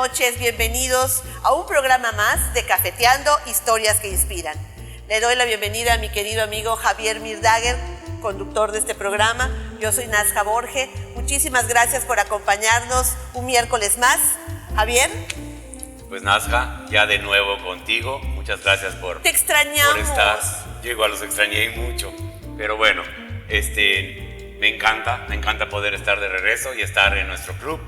noches, bienvenidos a un programa más de Cafeteando Historias que Inspiran. Le doy la bienvenida a mi querido amigo Javier Mirdaguer, conductor de este programa. Yo soy Nazja Borge. Muchísimas gracias por acompañarnos un miércoles más. Javier. Pues Nazja, ya de nuevo contigo. Muchas gracias por estar. Yo igual los extrañé mucho. Pero bueno, me encanta poder estar de regreso y estar en nuestro club.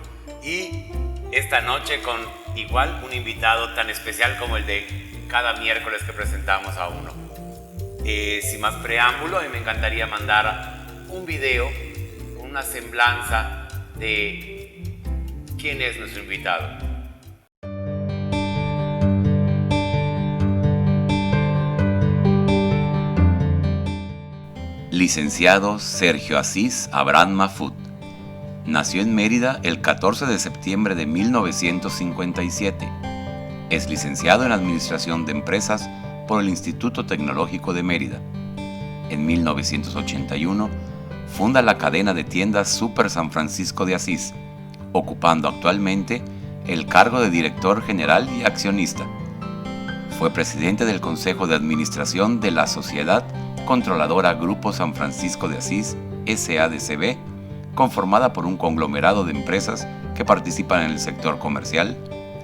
Y esta noche con igual un invitado tan especial como el de cada miércoles que presentamos a uno. Sin más preámbulo, a mí me encantaría mandar un video, una semblanza de quién es nuestro invitado. Licenciado Sergio Asís Abraham Mahfoud. Nació en Mérida el 14 de septiembre de 1957. Es licenciado en Administración de Empresas por el Instituto Tecnológico de Mérida. En 1981 funda la cadena de tiendas Super San Francisco de Asís, ocupando actualmente el cargo de director general y accionista. Fue presidente del Consejo de Administración de la Sociedad Controladora Grupo San Francisco de Asís, SADCB, conformada por un conglomerado de empresas que participan en el sector comercial,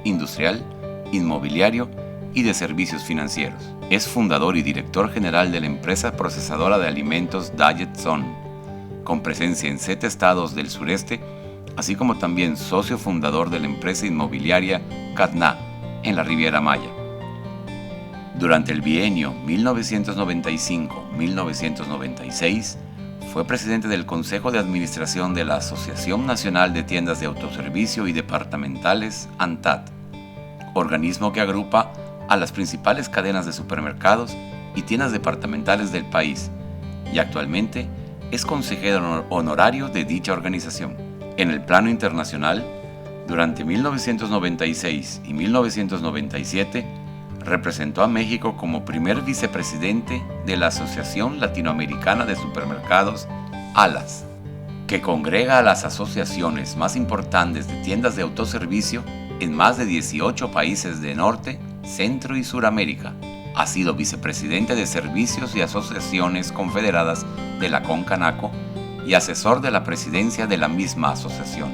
industrial, inmobiliario y de servicios financieros. Es fundador y director general de la empresa procesadora de alimentos Diet Zone, con presencia en 7 estados del sureste, así como también socio fundador de la empresa inmobiliaria Catná, en la Riviera Maya. Durante el bienio 1995-1996, fue presidente del Consejo de Administración de la Asociación Nacional de Tiendas de Autoservicio y Departamentales, ANTAD, organismo que agrupa a las principales cadenas de supermercados y tiendas departamentales del país, y actualmente es consejero honorario de dicha organización. En el plano internacional, durante 1996 y 1997, representó a México como primer vicepresidente de la Asociación Latinoamericana de Supermercados, ALAS, que congrega a las asociaciones más importantes de tiendas de autoservicio en más de 18 países de Norte, Centro y Suramérica. Ha sido vicepresidente de Servicios y Asociaciones Confederadas de la CONCANACO y asesor de la presidencia de la misma asociación.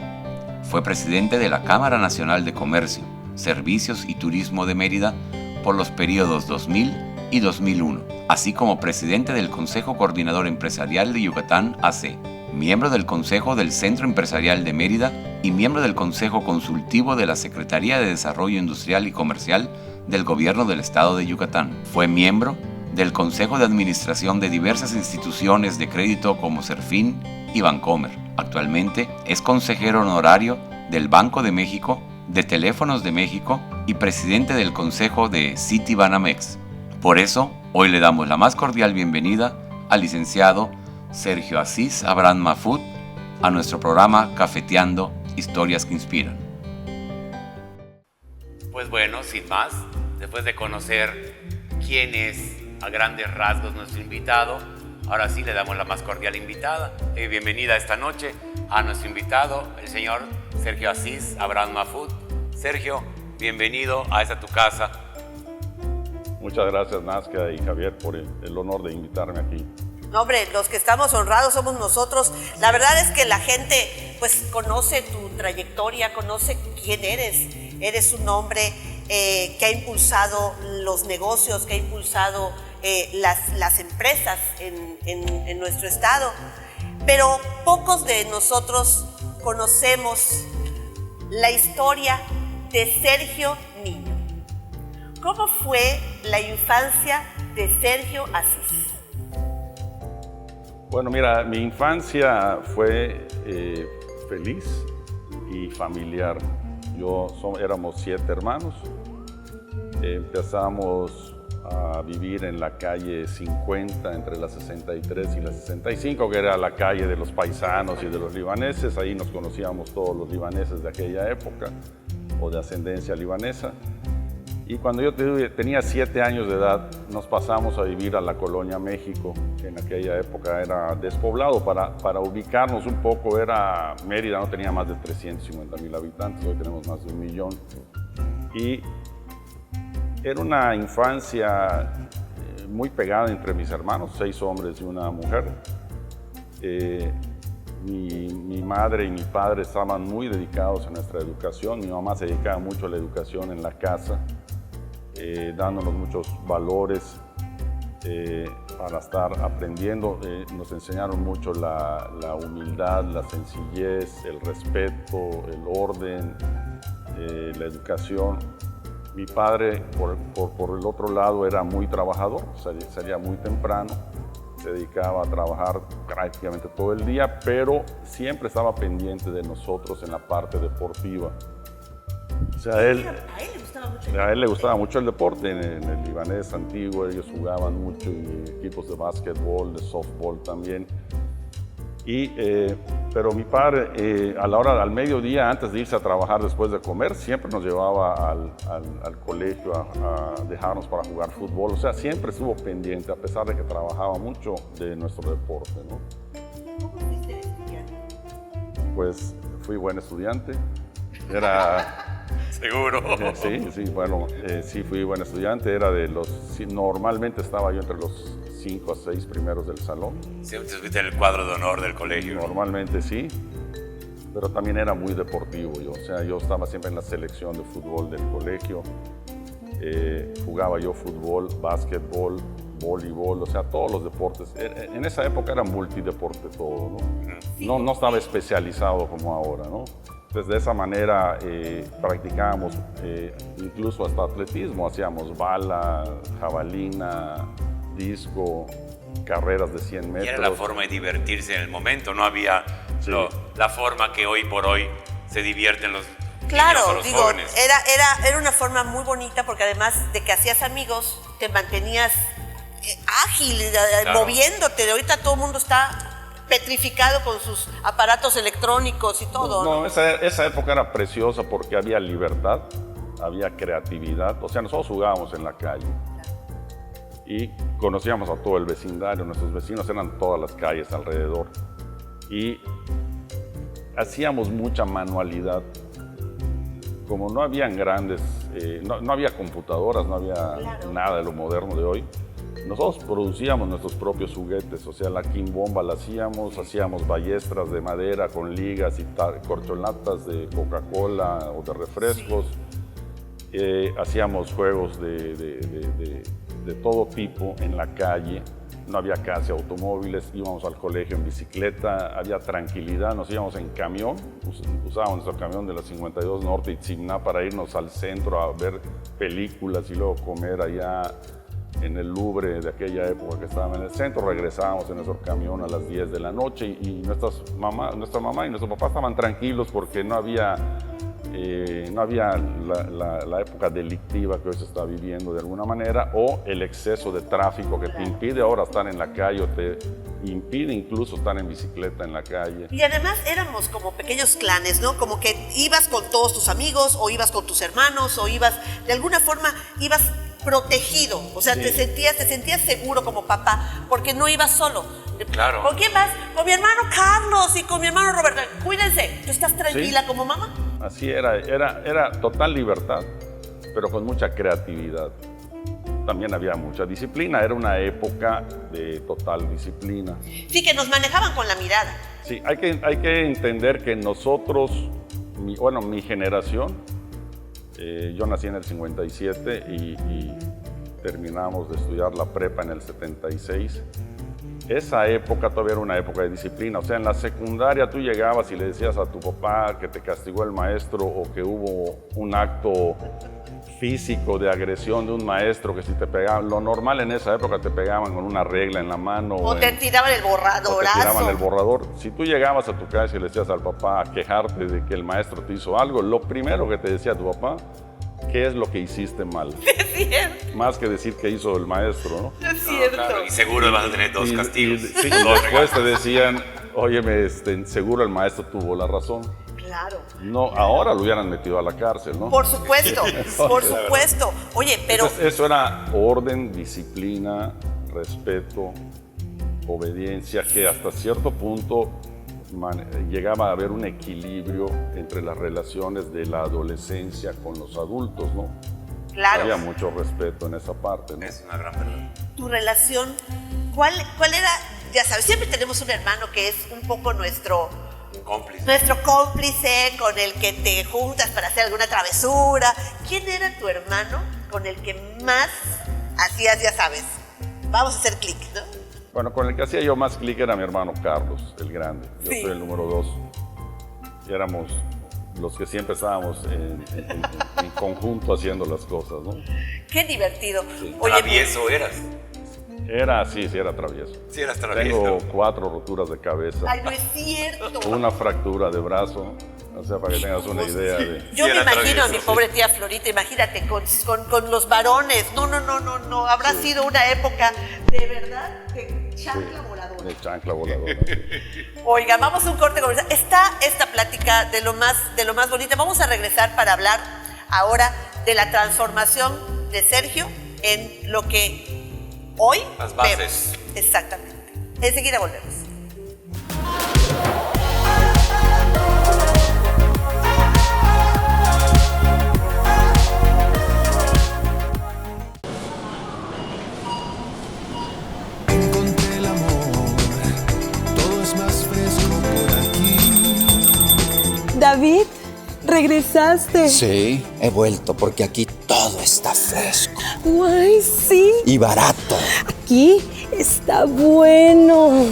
Fue presidente de la Cámara Nacional de Comercio, Servicios y Turismo de Mérida por los periodos 2000 y 2001, así como presidente del Consejo Coordinador Empresarial de Yucatán AC, miembro del Consejo del Centro Empresarial de Mérida y miembro del Consejo Consultivo de la Secretaría de Desarrollo Industrial y Comercial del Gobierno del Estado de Yucatán. Fue miembro del Consejo de Administración de diversas instituciones de crédito como Serfín y Bancomer. Actualmente es consejero honorario del Banco de México, de Teléfonos de México y presidente del Consejo de Citibanamex. Por eso, hoy le damos la más cordial bienvenida al licenciado Sergio Asís Abraham Mahfoud a nuestro programa Cafeteando Historias que Inspiran. Pues bueno, sin más, después de conocer quién es a grandes rasgos nuestro invitado, ahora sí le damos la más cordial bienvenida esta noche a nuestro invitado, el señor Sergio Asís Abraham Mahfoud. Sergio, bienvenido a esta tu casa. Muchas gracias, Nazca y Javier, por el honor de invitarme aquí. No, hombre, los que estamos honrados somos nosotros. La verdad es que la gente pues conoce tu trayectoria, conoce quién eres. Eres un hombre que ha impulsado los negocios, que ha impulsado las empresas en nuestro estado. Pero pocos de nosotros conocemos la historia de Sergio Niño. ¿Cómo fue la infancia de Sergio Asís? Bueno, mira, mi infancia fue feliz y familiar. Éramos 7 hermanos. Empezamos a vivir en la calle 50, entre la 63 y la 65, que era la calle de los paisanos y de los libaneses. Ahí nos conocíamos todos los libaneses de aquella época, o de ascendencia libanesa. Y cuando yo tenía 7 años de edad, nos pasamos a vivir a la Colonia México, que en aquella época era despoblado. Para ubicarnos un poco, Mérida no tenía más de 350,000 habitantes, hoy tenemos más de 1 millón. Y era una infancia muy pegada entre mis hermanos, 6 hombres y una mujer. Mi madre y mi padre estaban muy dedicados a nuestra educación. Mi mamá se dedicaba mucho a la educación en la casa, dándonos muchos valores para estar aprendiendo. Nos enseñaron mucho la humildad, la sencillez, el respeto, el orden, la educación. Mi padre, por el otro lado, era muy trabajador, salía muy temprano, se dedicaba a trabajar prácticamente todo el día, pero siempre estaba pendiente de nosotros en la parte deportiva. O sea, a él le gustaba mucho el deporte. En el libanés antiguo ellos jugaban mucho, y equipos de básquetbol, de softball también. Pero mi padre, al mediodía, antes de irse a trabajar después de comer, siempre nos llevaba al colegio a dejarnos para jugar fútbol. O sea, siempre estuvo pendiente, a pesar de que trabajaba mucho, de nuestro deporte, ¿no? ¿Cómo fuiste estudiante? Pues fui buen estudiante. ¿Seguro? Sí, fui buen estudiante. Normalmente estaba yo entre los 5 a 6 primeros del salón. ¿Siempre estuviste en el cuadro de honor del colegio? Normalmente sí, pero también era muy deportivo yo. O sea, yo estaba siempre en la selección de fútbol del colegio. Jugaba yo fútbol, básquetbol, voleibol, o sea, todos los deportes. En esa época era multideporte todo, ¿no? No estaba especializado como ahora, ¿no? Entonces, de esa manera practicábamos incluso hasta atletismo. Hacíamos bala, jabalina, disco, carreras de 100 metros. Y era la forma de divertirse en el momento, no había la forma que hoy por hoy se divierten los niños o los jóvenes. Era una forma muy bonita, porque además de que hacías amigos, te mantenías ágil, moviéndote. Ahorita todo el mundo está petrificado con sus aparatos electrónicos y todo. No, esa época era preciosa porque había libertad, había creatividad. O sea, nosotros jugábamos en la calle y conocíamos a todo el vecindario. Nuestros vecinos eran todas las calles alrededor y hacíamos mucha manualidad. Como no habían no había computadoras, no había nada de lo moderno de hoy, nosotros producíamos nuestros propios juguetes. O sea, la quimbomba la hacíamos ballestras de madera con ligas y corcholatas de Coca-Cola o de refrescos. Hacíamos juegos de todo tipo en la calle. No había casi automóviles, íbamos al colegio en bicicleta, había tranquilidad, nos íbamos en camión, usábamos nuestro camión de la 52 Norte y Itzimná para irnos al centro a ver películas y luego comer allá en el Louvre de aquella época que estábamos en el centro. Regresábamos en nuestro camión a las 10 de la noche y nuestra mamá y nuestro papá estaban tranquilos porque no había la época delictiva que hoy se está viviendo de alguna manera, o el exceso de tráfico que te impide ahora estar en la calle, o te impide incluso estar en bicicleta en la calle. Y además éramos como pequeños clanes, ¿no? Como que ibas con todos tus amigos, o ibas con tus hermanos, o ibas, de alguna forma, ibas protegido. O sea, sí, te sentías seguro como papá, porque no ibas solo. Claro. ¿Con quién vas? Con mi hermano Carlos y con mi hermano Roberto. Cuídense, ¿tú estás tranquila como mamá? Así era total libertad, pero con mucha creatividad. También había mucha disciplina, era una época de total disciplina. Sí, que nos manejaban con la mirada. Sí, hay que entender que nosotros, mi generación, yo nací en el 57 y terminamos de estudiar la prepa en el 76. Esa época todavía era una época de disciplina. O sea, en la secundaria tú llegabas y le decías a tu papá que te castigó el maestro, o que hubo un acto físico de agresión de un maestro, que si te pegaban, lo normal en esa época te pegaban con una regla en la mano. O te tiraban el borradorazo. O te tiraban el borrador. Si tú llegabas a tu casa y le decías al papá a quejarte de que el maestro te hizo algo, lo primero que te decía tu papá: ¿qué es lo que hiciste mal? Es cierto. Más que decir que hizo el maestro, ¿no? Es cierto. No, claro, y seguro vas a tener 2 castigos. Sí, después te decían: óyeme, seguro el maestro tuvo la razón. Claro. No, ahora lo hubieran metido a la cárcel, ¿no? Por supuesto, por supuesto. Oye, pero... Entonces, eso era orden, disciplina, respeto, obediencia, que hasta cierto punto llegaba a haber un equilibrio entre las relaciones de la adolescencia con los adultos, ¿no? Claro. Había mucho respeto en esa parte, ¿no? Es una gran verdad. Tu relación, ¿cuál era? Ya sabes, siempre tenemos un hermano que es un poco nuestro cómplice, con el que te juntas para hacer alguna travesura. ¿Quién era tu hermano con el que más hacías, ya sabes, vamos a hacer clic, ¿no? Bueno, con el que hacía yo más clic era mi hermano Carlos, el grande. Yo soy el número 2. Y éramos los que siempre estábamos en conjunto haciendo las cosas, ¿no? Qué divertido. Sí. Oye, ¿Travieso eras? Sí, era travieso. Sí, eras travieso. Tengo 4 roturas de cabeza. Ay, no es cierto. Una fractura de brazo. O sea, para que tengas una idea de... Yo Sí, me era imagino a travieso, mi pobre tía Florita, imagínate, con los varones. No. Habrá sido una época de verdad de chancla voladora. De chancla voladora. Oiga, vamos a un corte comercial. Está esta plática de lo más bonita. Vamos a regresar para hablar ahora de la transformación de Sergio en lo que hoy las bases. vemos. Exactamente. Enseguida volvemos. Encontré el amor, todo es más fresco por aquí. David, ¿regresaste? Sí, he vuelto porque aquí todo está fresco Ay, sí. y barato. Aquí está bueno.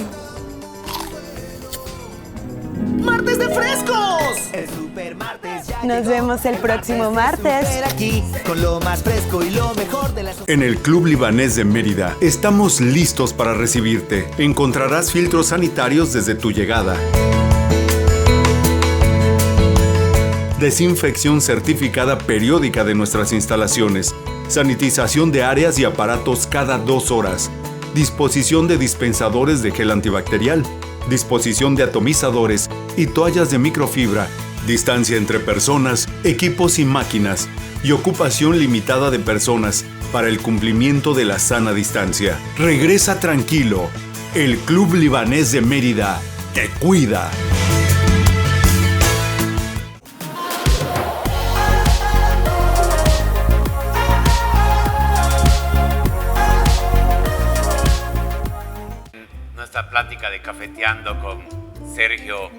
¡Martes de frescos! El super martes ya Nos llegó. vemos el próximo martes. Super aquí, con lo más fresco y lo mejor de las... En el Club Libanés de Mérida estamos listos para recibirte. Encontrarás filtros sanitarios desde tu llegada. Desinfección certificada periódica de nuestras instalaciones. Sanitización de áreas y aparatos cada 2 horas. Disposición de dispensadores de gel antibacterial. Disposición de atomizadores y toallas de microfibra. Distancia entre personas, equipos y máquinas. Y ocupación limitada de personas para el cumplimiento de la sana distancia. Regresa tranquilo. El Club Libanés de Mérida te cuida. Nuestra plática de Cafeteando con Sergio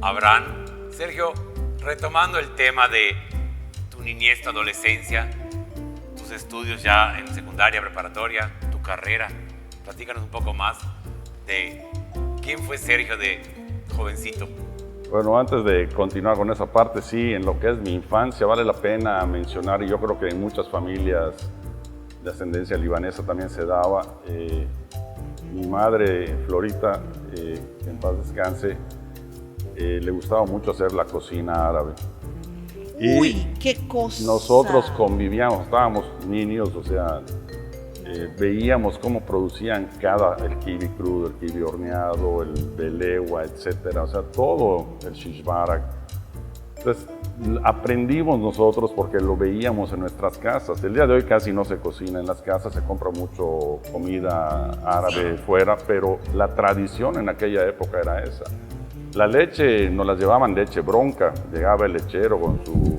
Abrán. Sergio, retomando el tema de tu niñez, tu adolescencia, tus estudios ya en secundaria, preparatoria, tu carrera, platícanos un poco más de quién fue Sergio de jovencito. Bueno, antes de continuar con esa parte, sí, en lo que es mi infancia vale la pena mencionar, y yo creo que en muchas familias de ascendencia libanesa también se daba, mi madre, Florita, que en paz descanse, le gustaba mucho hacer la cocina árabe. Y Uy, qué cosa. nosotros convivíamos, estábamos niños, o sea, veíamos cómo producían el kiwi crudo, el kiwi horneado, el belewa, etcétera, o sea, todo el shish barak. Entonces, aprendimos nosotros porque lo veíamos en nuestras casas. El día de hoy casi no se cocina en las casas, se compra mucho comida árabe fuera, pero la tradición en aquella época era esa. La leche nos la llevaban leche bronca, llegaba el lechero con su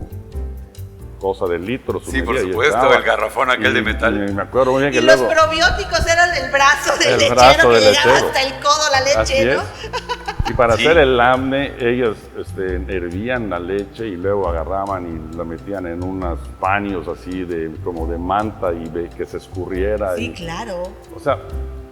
cosa de litro. Sí, por supuesto, el garrafón aquel de metal. Y me acuerdo muy bien que Y luego... los probióticos eran el brazo del lechero, brazo que del llegaba lechero. hasta el codo la leche, Así ¿no? es. Y para hacer el lamne, ellos hervían la leche y luego agarraban y la metían en unos paños así como de manta y que se escurriera. Sí, y, claro. o sea,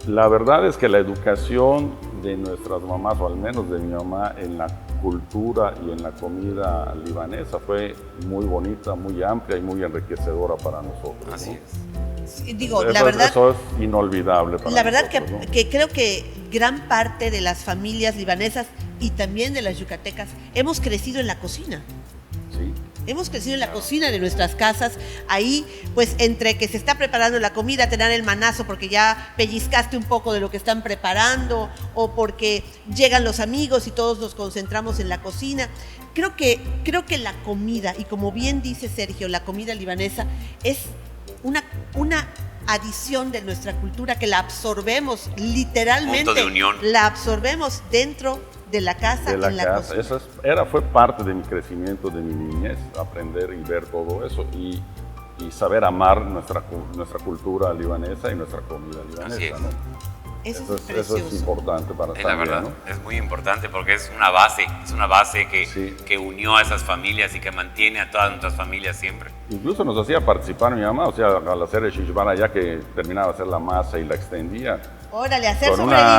la verdad es que la educación de nuestras mamás, o al menos de mi mamá, en la cultura y en la comida libanesa fue muy bonita, muy amplia y muy enriquecedora para nosotros. Así ¿no? es. Sí, digo, Eso, la verdad... eso es inolvidable para La verdad nosotros, ¿no? que creo que gran parte de las familias libanesas y también de las yucatecas hemos crecido en la cocina. Sí. Hemos crecido en la cocina de nuestras casas, ahí pues entre que se está preparando la comida te dan el manazo porque ya pellizcaste un poco de lo que están preparando o porque llegan los amigos y todos nos concentramos en la cocina. Creo que la comida, y como bien dice Sergio, la comida libanesa es una adición de nuestra cultura que la absorbemos literalmente. Punto de unión. La absorbemos dentro de la casa, de la en la casa. cocina. Eso fue parte de mi crecimiento, de mi niñez, aprender y ver todo eso y saber amar nuestra cultura libanesa y nuestra comida libanesa. Así es. ¿no? Eso Eso es importante para La también, verdad, ¿no? es muy importante porque es una base que unió a esas familias y que mantiene a todas nuestras familias siempre. Incluso nos hacía participar mi mamá, o sea, al hacer el shishbana, ya que terminaba de hacer la masa y la extendía, Órale, hacer con sombreritos.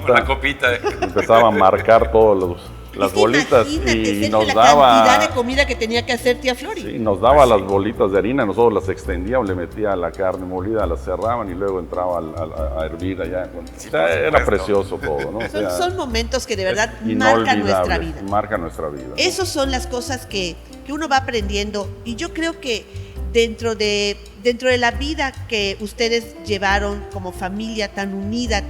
Una copita. empezaba a marcar todas las Es que bolitas imagínate, y Sergio, nos la daba... cantidad de comida que tenía que hacer tía Flori. Sí, nos daba las bolitas de harina, nosotros las extendíamos, le metía la carne molida, la cerraban y luego entraba a hervir allá. Sí, O sea, por era supuesto. precioso todo, ¿no? O sea, Son momentos que de verdad es marcan nuestra inolvidable, vida. marca nuestra vida. ¿no? Esas son las cosas que uno va aprendiendo y yo creo que dentro de la vida que ustedes llevaron como familia tan unida,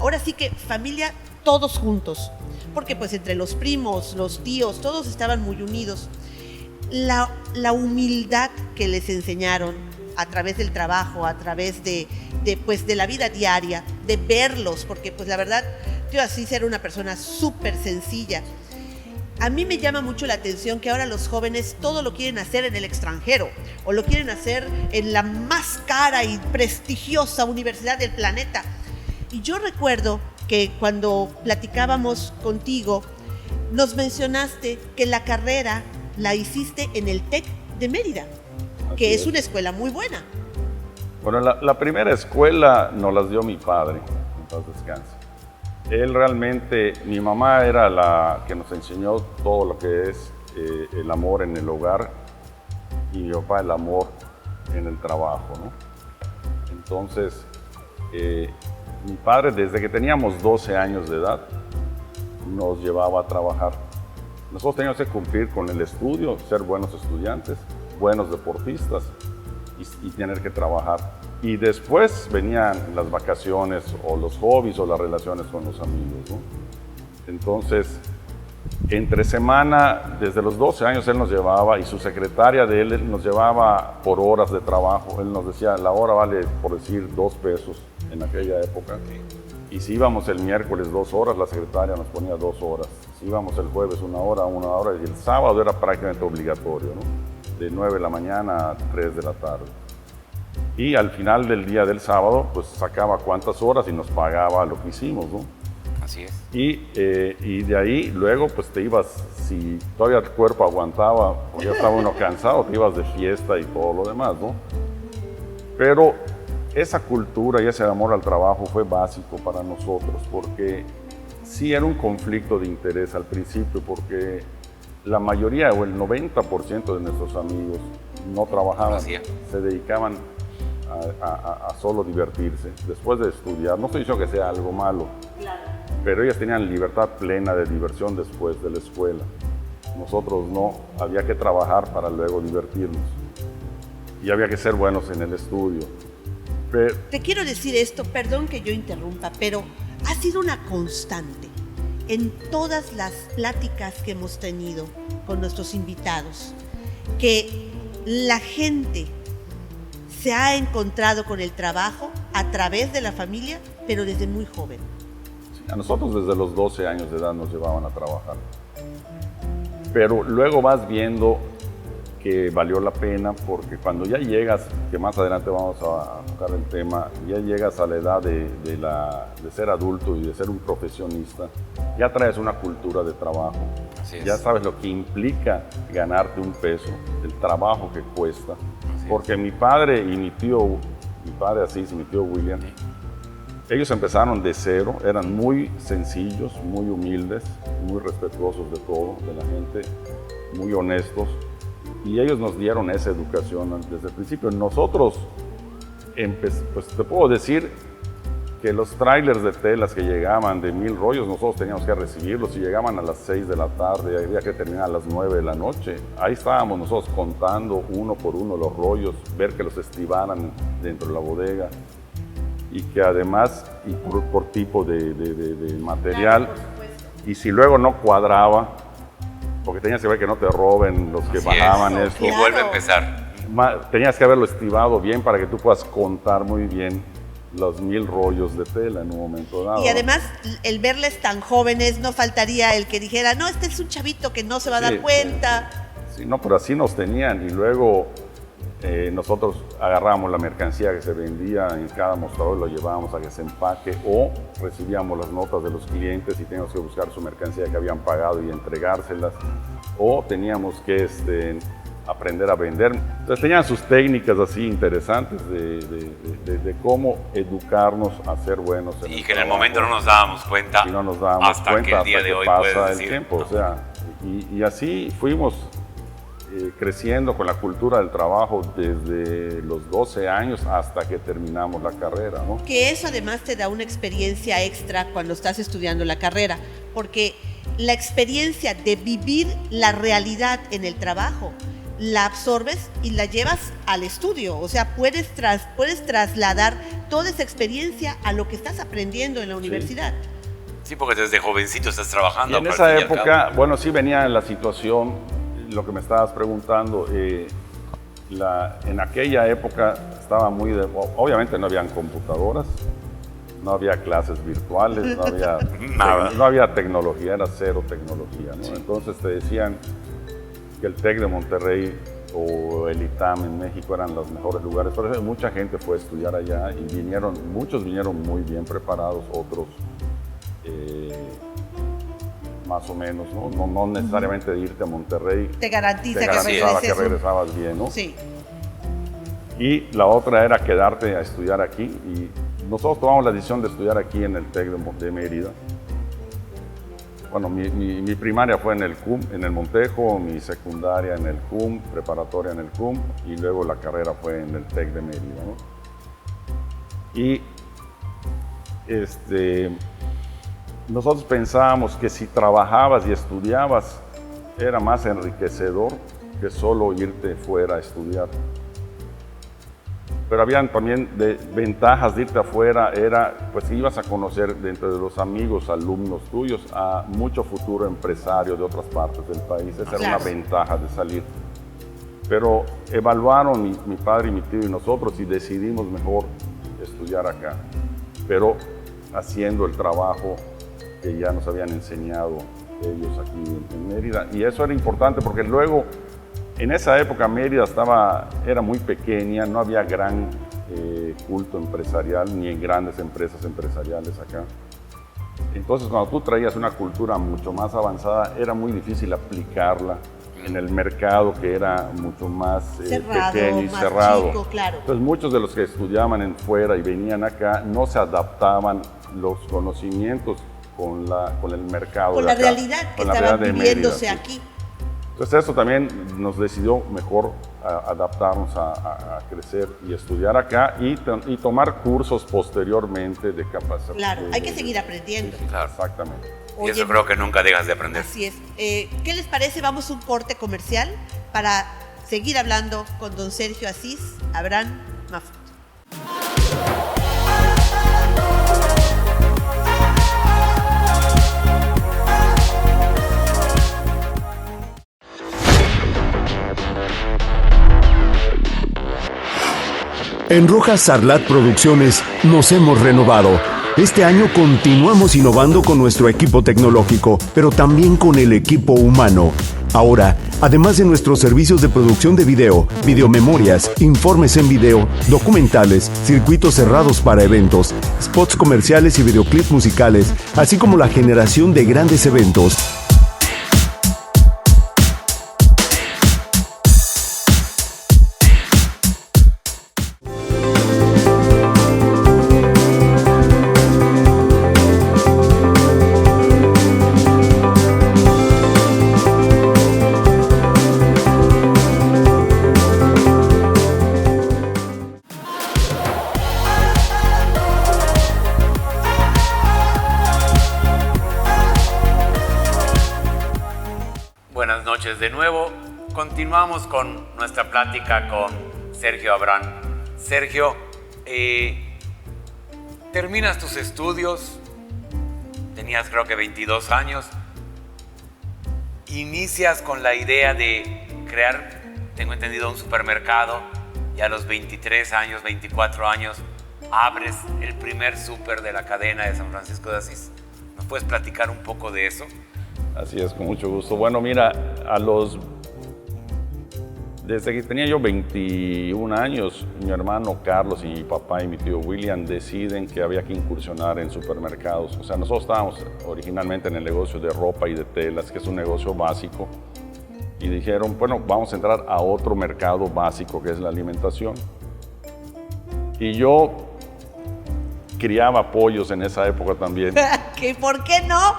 ahora sí que familia todos juntos, porque pues entre los primos, los tíos, todos estaban muy unidos. La humildad que les enseñaron a través del trabajo, a través de la vida diaria, de verlos, porque pues la verdad, yo así era una persona súper sencilla. A mí me llama mucho la atención que ahora los jóvenes todo lo quieren hacer en el extranjero o lo quieren hacer en la más cara y prestigiosa universidad del planeta. Y yo recuerdo que cuando platicábamos contigo, nos mencionaste que la carrera la hiciste en el TEC de Mérida, que es una escuela muy buena. Bueno, la primera escuela nos las dio mi padre, en paz descanse. Él realmente, mi mamá era la que nos enseñó todo lo que es el amor en el hogar y mi papá el amor en el trabajo, ¿no? Entonces, mi padre desde que teníamos 12 años de edad nos llevaba a trabajar. Nosotros teníamos que cumplir con el estudio, ser buenos estudiantes, buenos deportistas y tener que trabajar. Y después venían las vacaciones o los hobbies o las relaciones con los amigos, ¿no? Entonces, entre semana, desde los 12 años él nos llevaba y su secretaria de él nos llevaba por horas de trabajo. Él nos decía, la hora vale, por decir, 2 pesos en aquella época. Y si íbamos el miércoles 2 horas, la secretaria nos ponía 2 horas. Si íbamos el jueves 1 hora, 1 hora, y el sábado era prácticamente obligatorio, ¿no? De 9 de la mañana a 3 de la tarde. Y al final del día del sábado, pues sacaba cuántas horas y nos pagaba lo que hicimos, ¿no? Así es. Y de ahí luego pues te ibas, si todavía el cuerpo aguantaba, o ya estaba uno cansado, te ibas de fiesta y todo lo demás, ¿no? Pero esa cultura y ese amor al trabajo fue básico para nosotros, porque sí era un conflicto de interés al principio, porque la mayoría o el 90% de nuestros amigos no trabajaban, se dedicaban a solo divertirse, después de estudiar. No estoy diciendo que sea algo malo, pero ellas tenían libertad plena de diversión después de la escuela. Nosotros no, había que trabajar para luego divertirnos y había que ser buenos en el estudio. Te quiero decir esto, perdón que yo interrumpa, pero ha sido una constante en todas las pláticas que hemos tenido con nuestros invitados, que la gente se ha encontrado con el trabajo a través de la familia, pero desde muy joven. Sí, a nosotros desde los 12 años de edad nos llevaban a trabajar. Pero luego vas viendo que valió la pena, porque cuando ya llegas, que más adelante vamos a tocar el tema, ya llegas a la edad de ser adulto y de ser un profesionista, ya traes una cultura de trabajo. Ya sabes lo que implica ganarte un peso, el trabajo que cuesta. Porque mi padre y mi tío, mi padre Asís y mi tío William, ellos empezaron de cero, eran muy sencillos, muy humildes, muy respetuosos de todo, de la gente, muy honestos. Y ellos nos dieron esa educación desde el principio. Nosotros, pues te puedo decir que los trailers de telas que llegaban de 1000 rollos, nosotros teníamos que recibirlos y llegaban a las 6 de la tarde, había que terminar a las 9 de la noche. Ahí estábamos nosotros contando uno por uno los rollos, ver que los estibaran dentro de la bodega y que además, y por tipo de material, y si luego no cuadraba, porque tenías que ver que no te roben los que bajaban esto. Y vuelve a empezar. Tenías que haberlo estibado bien para que tú puedas contar muy bien los 1000 rollos de tela en un momento dado. Y además, el verles tan jóvenes, no faltaría el que dijera, no, este es un chavito que no se va a dar cuenta. Sí, no, pero así nos tenían. Y luego nosotros agarrábamos la mercancía que se vendía en cada mostrador, lo llevábamos a que se empaque, o recibíamos las notas de los clientes y teníamos que buscar su mercancía que habían pagado y entregárselas, o teníamos que aprender a vender. Entonces tenían sus técnicas así interesantes de cómo educarnos a ser buenos en y que en el momento no nos dábamos cuenta, y no nos dábamos hasta cuenta que el día de hoy pasa el decir, tiempo, o sea, y así fuimos creciendo con la cultura del trabajo desde los 12 años hasta que terminamos la carrera, ¿no? Que eso además te da una experiencia extra cuando estás estudiando la carrera, porque la experiencia de vivir la realidad en el trabajo la absorbes y la llevas al estudio, o sea, puedes trasladar toda esa experiencia a lo que estás aprendiendo en la universidad. Sí, porque desde jovencito estás trabajando. Y en esa época, bueno, sí venía en la situación, lo que me estabas preguntando, en aquella época estaba muy obviamente no habían computadoras, no había clases virtuales, no había nada. No había tecnología, era cero tecnología, ¿no? Sí. Entonces te decían que el TEC de Monterrey o el ITAM en México eran los mejores lugares. Por eso mucha gente fue a estudiar allá y muchos vinieron muy bien preparados, otros más o menos, ¿no? No necesariamente de irte a Monterrey te garantizaba que regresabas bien, ¿no? Sí. Y la otra era quedarte a estudiar aquí, y nosotros tomamos la decisión de estudiar aquí en el TEC de Mérida. Bueno, mi primaria fue en el CUM, en el Montejo, mi secundaria en el CUM, preparatoria en el CUM, y luego la carrera fue en el TEC de Mérida, ¿no? Y nosotros pensábamos que si trabajabas y estudiabas era más enriquecedor que solo irte fuera a estudiar. Pero habían también ventajas de irte afuera, pues ibas a conocer dentro de los amigos, alumnos tuyos, a mucho futuro empresario de otras partes del país. Esa era una ventaja de salir. Pero evaluaron mi padre y mi tío y nosotros y decidimos mejor estudiar acá, pero haciendo el trabajo que ya nos habían enseñado ellos aquí en Mérida. Y eso era importante porque luego, en esa época Mérida era muy pequeña, no había gran culto empresarial ni en grandes empresas empresariales acá. Entonces cuando tú traías una cultura mucho más avanzada, era muy difícil aplicarla en el mercado que era mucho más pequeño y más cerrado. Chico, claro. Entonces muchos de los que estudiaban fuera y venían acá no se adaptaban los conocimientos con el mercado. Con la realidad que estaban viviéndose aquí. Entonces eso también nos decidió mejor adaptarnos a crecer y estudiar acá y tomar cursos posteriormente de capacitación. Claro, hay que seguir aprendiendo. Sí, claro. Exactamente. Y eso creo que nunca dejas de aprender. Así es. ¿Qué les parece? Vamos a un corte comercial para seguir hablando con don Sergio Asís, Abraham Mafut. En Rojas Sarlat Producciones nos hemos renovado. Este año continuamos innovando con nuestro equipo tecnológico, pero también con el equipo humano. Ahora, además de nuestros servicios de producción de video, videomemorias, informes en video, documentales, circuitos cerrados para eventos, spots comerciales y videoclips musicales, así como la generación de grandes eventos. noches de nuevo. Continuamos con nuestra plática con Sergio Abrán. Sergio, terminas tus estudios, tenías creo que 22 años, inicias con la idea de crear, tengo entendido, un supermercado, y a los 23 años, 24 años, abres el primer súper de la cadena de San Francisco de Asís. ¿Nos puedes platicar un poco de eso? Así es, con mucho gusto. Bueno, mira, desde que tenía yo 21 años, mi hermano Carlos y mi papá y mi tío William deciden que había que incursionar en supermercados. O sea, nosotros estábamos originalmente en el negocio de ropa y de telas, que es un negocio básico, y dijeron, bueno, vamos a entrar a otro mercado básico, que es la alimentación. Y yo criaba pollos en esa época también. ¿Por qué no?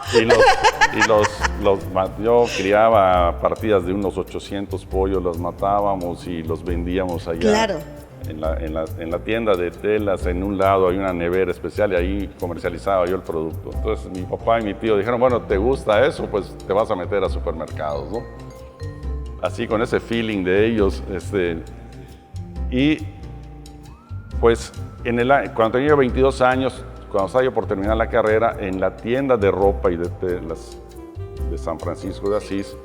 Yo criaba partidas de unos 800 pollos, los matábamos y los vendíamos allá. Claro. En la tienda de telas, en un lado hay una nevera especial y ahí comercializaba yo el producto. Entonces mi papá y mi tío dijeron, bueno, ¿te gusta eso? Pues te vas a meter a supermercados, ¿no? Así con ese feeling de ellos. Y pues cuando tenía 22 años, cuando estaba yo por terminar la carrera, en la tienda de ropa y de telas de San Francisco de Asís,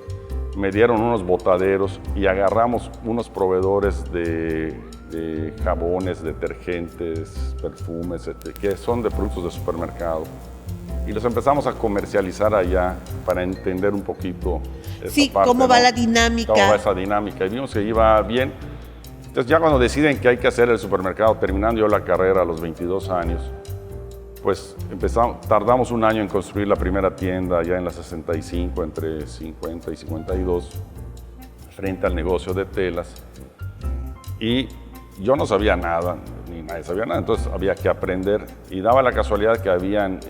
me dieron unos botaderos y agarramos unos proveedores de jabones, detergentes, perfumes, que son de productos de supermercado. Y los empezamos a comercializar allá para entender un poquito esa parte, cómo va la dinámica. Cómo va esa dinámica. Y vimos que iba bien. Entonces ya cuando deciden que hay que hacer el supermercado, terminando yo la carrera a los 22 años, pues tardamos un año en construir la primera tienda ya en la 65, entre 50 y 52, frente al negocio de telas. Y yo no sabía nada, ni nadie sabía nada, entonces había que aprender. Y daba la casualidad que habían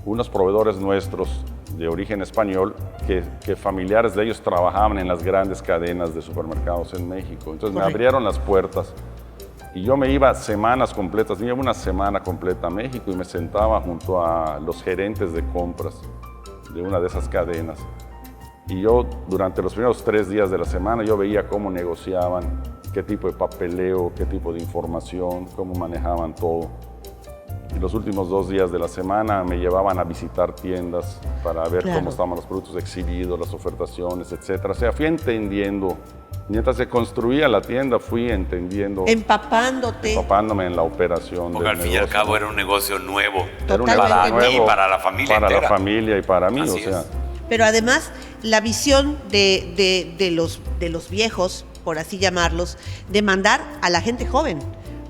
unos proveedores nuestros de origen español que familiares de ellos trabajaban en las grandes cadenas de supermercados en México. Entonces me abrieron las puertas y yo me iba semanas completas, me iba una semana completa a México y me sentaba junto a los gerentes de compras de una de esas cadenas. Y yo durante los primeros 3 días de la semana yo veía cómo negociaban, qué tipo de papeleo, qué tipo de información, cómo manejaban todo. Y los últimos 2 días de la semana me llevaban a visitar tiendas para ver cómo estaban los productos exhibidos, las ofertaciones, etc. O sea, fui entendiendo. Mientras se construía la tienda, fui entendiendo. Empapándome en la operación. Porque al fin y al cabo era un negocio nuevo. Era un negocio nuevo y para la familia para entera. La familia y para mí, Así o sea. es. Pero además, la visión de los viejos, por así llamarlos, de mandar a la gente joven.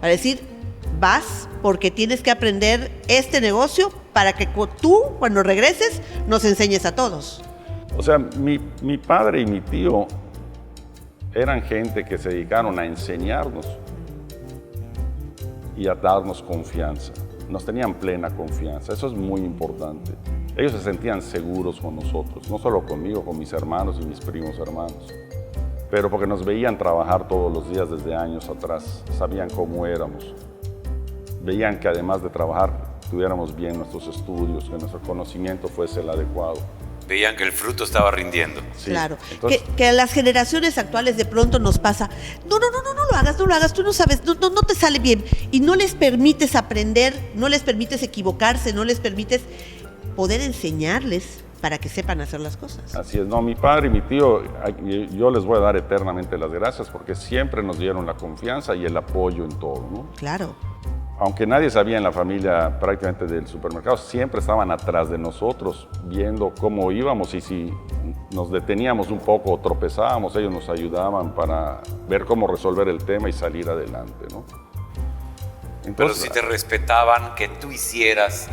A decir, vas porque tienes que aprender este negocio para que tú, cuando regreses, nos enseñes a todos. O sea, mi padre y mi tío eran gente que se dedicaron a enseñarnos y a darnos confianza. Nos tenían plena confianza, eso es muy importante. Ellos se sentían seguros con nosotros, no solo conmigo, con mis hermanos y mis primos hermanos, pero porque nos veían trabajar todos los días desde años atrás, sabían cómo éramos. Veían que además de trabajar, tuviéramos bien nuestros estudios, que nuestro conocimiento fuese el adecuado. Veían que el fruto estaba rindiendo. Sí. Claro, entonces, que a las generaciones actuales de pronto nos pasa, no lo hagas, tú no sabes, no te sale bien. Y no les permites aprender, no les permites equivocarse, no les permites poder enseñarles para que sepan hacer las cosas. Así es, no, mi padre y mi tío, yo les voy a dar eternamente las gracias porque siempre nos dieron la confianza y el apoyo en todo, ¿no? Claro. Aunque nadie sabía en la familia prácticamente del supermercado, siempre estaban atrás de nosotros viendo cómo íbamos y si nos deteníamos un poco o tropezábamos, ellos nos ayudaban para ver cómo resolver el tema y salir adelante, ¿no? Entonces, pero si te respetaban que tú hicieras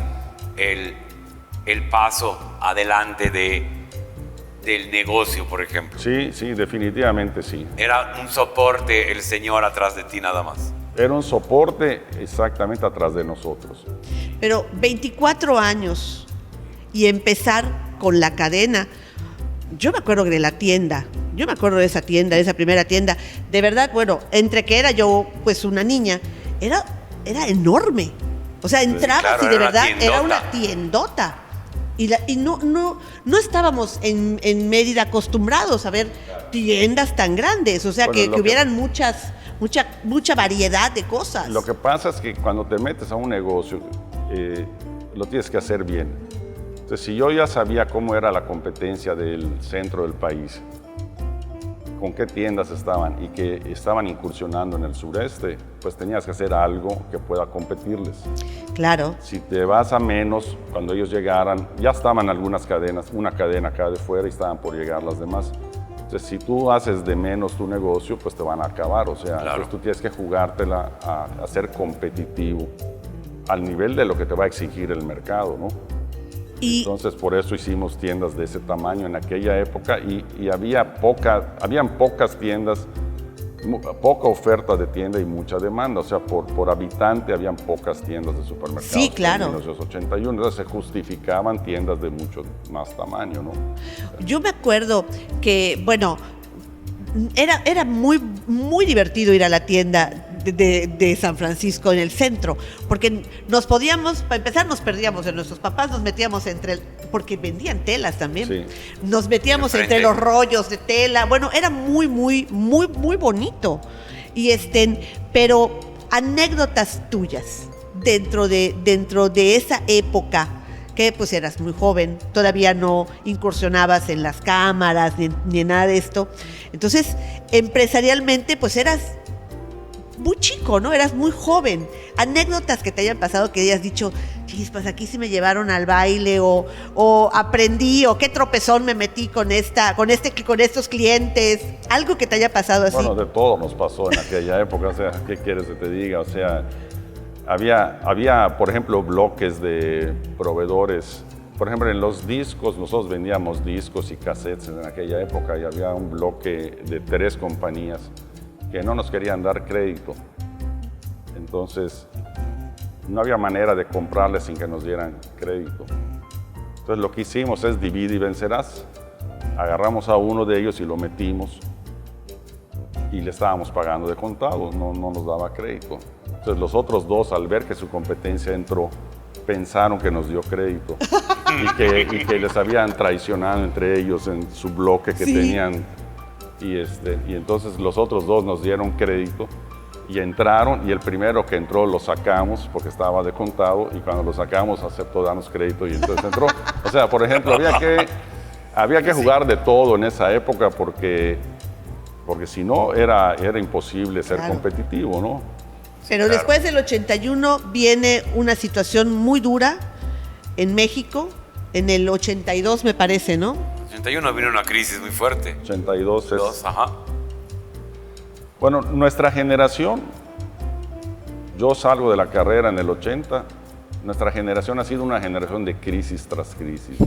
el paso adelante del negocio, por ejemplo. Sí, definitivamente sí. Era un soporte el Señor atrás de ti nada más. Era un soporte exactamente atrás de nosotros. Pero 24 años y empezar con la cadena. Yo me acuerdo de la tienda, yo me acuerdo de esa tienda, de esa primera tienda. De verdad, bueno, entre que era yo pues una niña, era enorme. O sea, entrabas y de verdad era una tiendota. Y no estábamos en Mérida acostumbrados a ver tiendas tan grandes, o sea, bueno, que hubieran mucha variedad de cosas. Lo que pasa es que cuando te metes a un negocio, lo tienes que hacer bien. Entonces, si yo ya sabía cómo era la competencia del centro del país, con qué tiendas estaban y que estaban incursionando en el sureste, pues tenías que hacer algo que pueda competirles. Claro. Si te vas a menos, cuando ellos llegaran, ya estaban algunas cadenas, una cadena acá de fuera y estaban por llegar las demás. Entonces, si tú haces de menos tu negocio, pues te van a acabar. O sea, claro. Entonces tú tienes que jugártela a ser competitivo al nivel de lo que te va a exigir el mercado, ¿no? Entonces, por eso hicimos tiendas de ese tamaño en aquella época y habían pocas tiendas, poca oferta de tienda y mucha demanda. O sea, por habitante habían pocas tiendas de supermercados. Sí, claro. En 1981, entonces se justificaban tiendas de mucho más tamaño, ¿no? Yo me acuerdo que, bueno, era muy divertido ir a la tienda de San Francisco en el centro, porque para empezar nos perdíamos de nuestros papás, nos metíamos porque vendían telas también, sí. Nos metíamos entre los rollos de tela, bueno, era muy bonito, pero anécdotas tuyas dentro de esa época, que pues eras muy joven, todavía no incursionabas en las cámaras ni en nada de esto, entonces empresarialmente pues eras muy chico, ¿no? Eras muy joven. Anécdotas que te hayan pasado que hayas dicho, chispas, aquí sí me llevaron al baile o aprendí o qué tropezón me metí con estos clientes. Algo que te haya pasado así. Bueno, de todo nos pasó en aquella época. O sea, ¿qué quieres que te diga? O sea, había, por ejemplo, bloques de proveedores. Por ejemplo, en los discos, nosotros vendíamos discos y cassettes en aquella época y había un bloque de 3 compañías que no nos querían dar crédito. Entonces, no había manera de comprarles sin que nos dieran crédito. Entonces, lo que hicimos es divide y vencerás. Agarramos a uno de ellos y lo metimos y le estábamos pagando de contado, no nos daba crédito. Entonces, los otros 2, al ver que su competencia entró, pensaron que nos dio crédito y que les habían traicionado entre ellos en su bloque que tenían. Y entonces los otros 2 nos dieron crédito y entraron, y el primero que entró lo sacamos porque estaba de contado, y cuando lo sacamos aceptó darnos crédito y entonces entró. O sea, por ejemplo, había que jugar de todo en esa época porque si no era imposible ser competitivo, ¿no? Pero después del 81 viene una situación muy dura en México, en el 82 me parece, ¿no? 81 vino una crisis muy fuerte. 82 es... Ajá. Bueno, nuestra generación, yo salgo de la carrera en el 80, nuestra generación ha sido una generación de crisis tras crisis.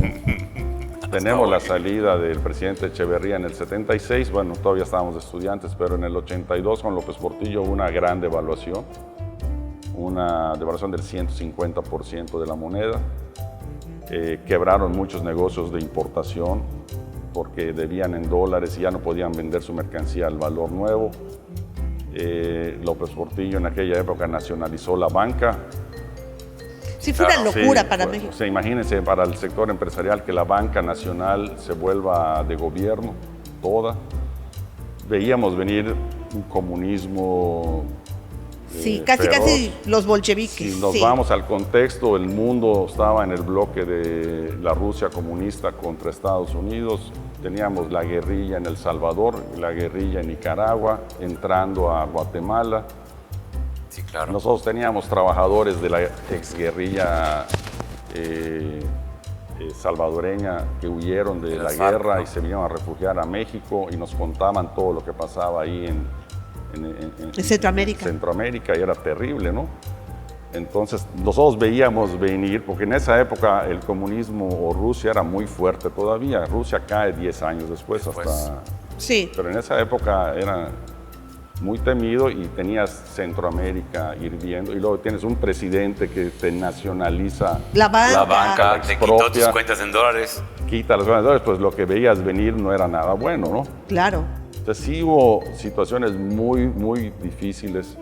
Tenemos la salida del presidente Echeverría en el 76, bueno, todavía estábamos de estudiantes, pero en el 82 con López Portillo hubo una gran devaluación, una devaluación del 150% de la moneda. Quebraron muchos negocios de importación porque debían en dólares y ya no podían vender su mercancía al valor nuevo. López Portillo en aquella época nacionalizó la banca. Sí, fue una locura para México. O sea, imagínense para el sector empresarial que la banca nacional se vuelva de gobierno, toda. Veíamos venir un comunismo sí, casi los bolcheviques. Si nos vamos al contexto, el mundo estaba en el bloque de la Rusia comunista contra Estados Unidos. Teníamos la guerrilla en El Salvador, la guerrilla en Nicaragua, entrando a Guatemala. Sí, claro. Nosotros teníamos trabajadores de la exguerrilla salvadoreña que huyeron de la guerra, ¿no? Y se vinieron a refugiar a México y nos contaban todo lo que pasaba ahí en Centroamérica. Centroamérica, y era terrible, ¿no? Entonces nosotros veíamos venir, porque en esa época el comunismo o Rusia era muy fuerte todavía. Rusia cae 10 años después. Hasta... Sí. Pero en esa época era muy temido y tenías Centroamérica hirviendo y luego tienes un presidente que te nacionaliza la banca te quitó tus cuentas en dólares. Quita las cuentas en dólares, pues lo que veías venir no era nada bueno, ¿no? Claro. Entonces sí hubo situaciones muy difíciles,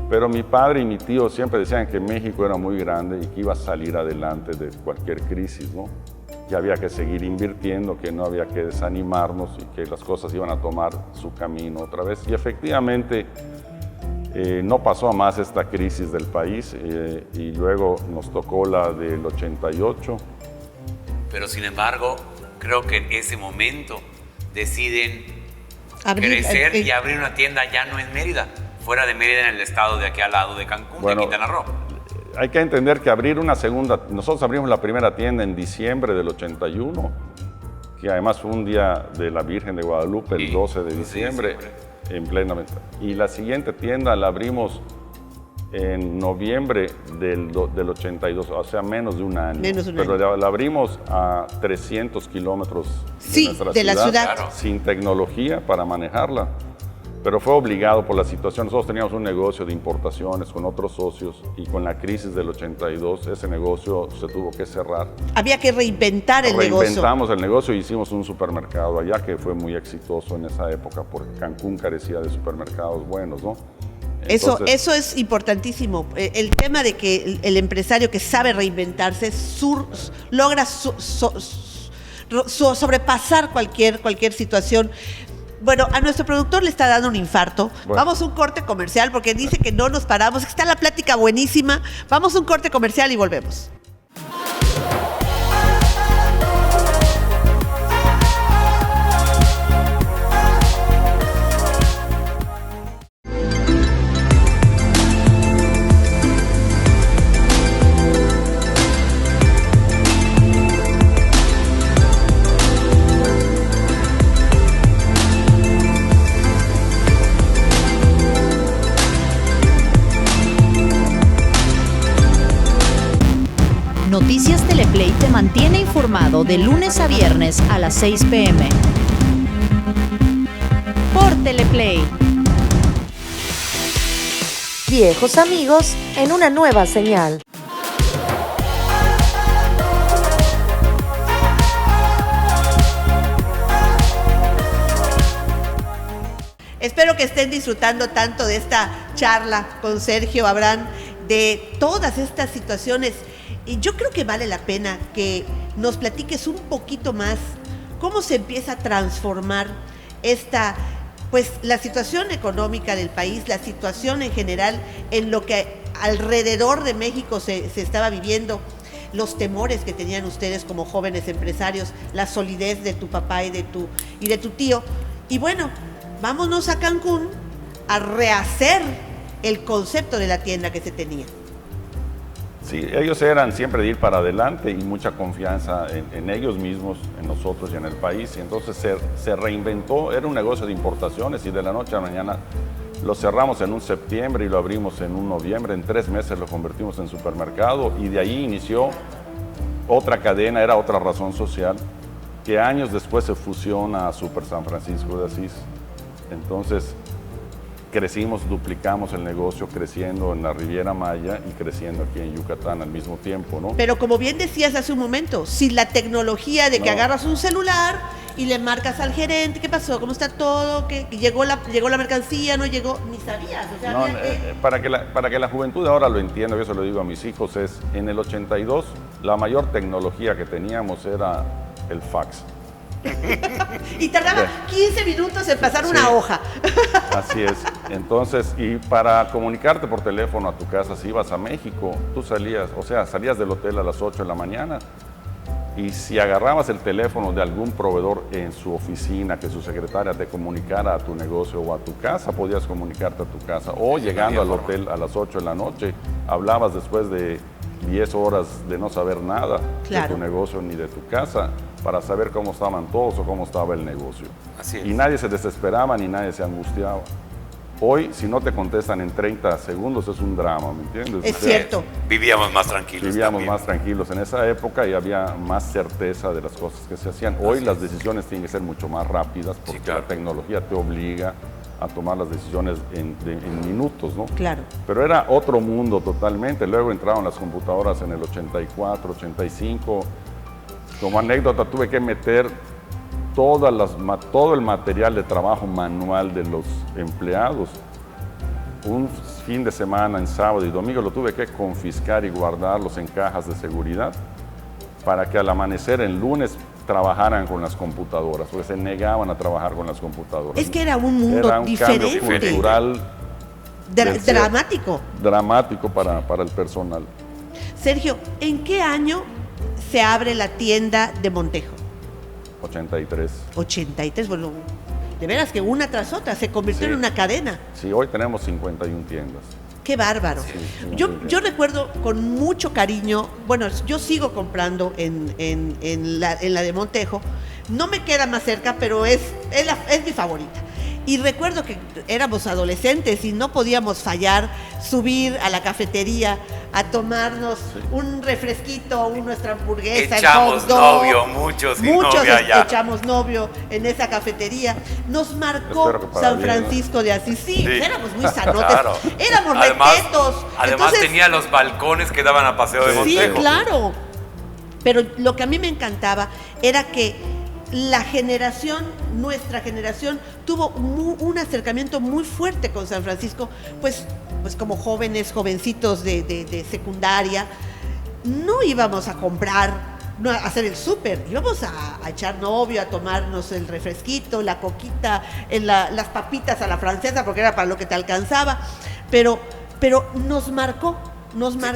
pero mi padre y mi tío siempre decían que México era muy grande y que iba a salir adelante de cualquier crisis, ¿no? que había que seguir invirtiendo, que no había que desanimarnos y que las cosas iban a tomar su camino otra vez. Y efectivamente no pasó a más esta crisis del país y luego nos tocó la del 88. Pero sin embargo, creo que en ese momento deciden crecer y abrir una tienda ya no en Mérida, fuera de Mérida, en el estado de aquí al lado de Cancún, de Quintana Roo. Hay que entender que abrir una segunda, nosotros abrimos la primera tienda en diciembre del 81, que además fue un día de la Virgen de Guadalupe, el 12 de diciembre, en plena venta. Y la siguiente tienda la abrimos en noviembre del 82, o sea, menos de un año. Pero la abrimos a 300 kilómetros de nuestra ciudad, la ciudad, sin tecnología para manejarla. Pero fue obligado por la situación. Nosotros teníamos un negocio de importaciones con otros socios y con la crisis del 82 ese negocio se tuvo que cerrar. Había que reinventar el negocio. Reinventamos el negocio y hicimos un supermercado allá que fue muy exitoso en esa época porque Cancún carecía de supermercados buenos, ¿no? Entonces, eso es importantísimo. El tema de que el empresario que sabe reinventarse logra sobrepasar cualquier situación. Bueno, a nuestro productor le está dando un infarto. Bueno. Vamos a un corte comercial porque dice que no nos paramos. Está la plática buenísima. Vamos a un corte comercial y volvemos. Noticias Teleplay te mantiene informado de lunes a viernes a las 6 p.m. por Teleplay. Viejos amigos en una nueva señal. Espero que estén disfrutando tanto de esta charla con Sergio Abrán, de todas estas situaciones. Y yo creo que vale la pena que nos platiques un poquito más cómo se empieza a transformar la situación económica del país, la situación en general, en lo que alrededor de México se estaba viviendo, los temores que tenían ustedes como jóvenes empresarios, la solidez de tu papá y de tu tío. Y bueno, vámonos a Cancún a rehacer el concepto de la tienda que se tenía. Sí, ellos eran siempre de ir para adelante y mucha confianza en ellos mismos, en nosotros y en el país. Y entonces se reinventó, era un negocio de importaciones y de la noche a la mañana lo cerramos en un septiembre y lo abrimos en un noviembre. En 3 meses lo convertimos en supermercado y de ahí inició otra cadena, era otra razón social, que años después se fusiona a Super San Francisco de Asís. Entonces crecimos, duplicamos el negocio, creciendo en la Riviera Maya y creciendo aquí en Yucatán al mismo tiempo, ¿no? Pero como bien decías hace un momento, sin la tecnología de que agarras un celular y le marcas al gerente, ¿qué pasó? ¿Cómo está todo? ¿Que llegó la mercancía? ¿No llegó? Ni sabías. O sea, no, para que la juventud ahora lo entienda, yo se lo digo a mis hijos, en el 82 la mayor tecnología que teníamos era el fax. Y tardaba 15 minutos en pasar una hoja. Así es. Entonces, y para comunicarte por teléfono a tu casa, si ibas a México, tú salías del hotel a las 8 de la mañana y si agarrabas el teléfono de algún proveedor en su oficina, que su secretaria te comunicara a tu negocio o a tu casa, podías comunicarte a tu casa. O llegando al hotel a las 8 de la noche, hablabas después de 10 horas de no saber nada de tu negocio ni de tu casa, para saber cómo estaban todos o cómo estaba el negocio. Así es. Y nadie se desesperaba ni nadie se angustiaba. Hoy, si no te contestan en 30 segundos, es un drama, ¿me entiendes? Es cierto. Vivíamos más tranquilos. Vivíamos más tranquilos en esa época y había más certeza de las cosas que se hacían. Hoy las decisiones tienen que ser mucho más rápidas porque la tecnología te obliga a tomar las decisiones en minutos, ¿no? Claro. Pero era otro mundo totalmente. Luego entraron las computadoras en el 84, 85. Como anécdota, tuve que meter todo el material de trabajo manual de los empleados. Un fin de semana, en sábado y domingo, lo tuve que confiscar y guardarlos en cajas de seguridad, para que al amanecer el lunes trabajaran con las computadoras, porque se negaban a trabajar con las computadoras. Es que era un mundo era un diferente. Cambio cultural dramático. Dramático para el personal. Sergio, ¿en qué año se abre la tienda de Montejo? 83. 83, bueno, de veras que una tras otra se convirtió en una cadena. Sí, hoy tenemos 51 tiendas. ¡Qué bárbaro! Sí, yo recuerdo con mucho cariño, bueno, yo sigo comprando en la de Montejo, no me queda más cerca, pero es mi favorita. Y recuerdo que éramos adolescentes y no podíamos fallar subir a la cafetería a tomarnos un refresquito, nuestra hamburguesa, echamos novio, muchos echamos novio en esa cafetería. Nos marcó San Francisco de Asís. Sí, éramos muy sanotes, claro. Éramos respetos. Además tenía los balcones que daban a Paseo de Montejo. Sí, claro. Pero lo que a mí me encantaba era que nuestra generación tuvo un acercamiento muy fuerte con San Francisco, pues como jovencitos de secundaria, no íbamos a comprar, a hacer el súper, íbamos a echar novio, a tomarnos el refresquito, la coquita, las papitas a la francesa, porque era para lo que te alcanzaba, pero nos marcó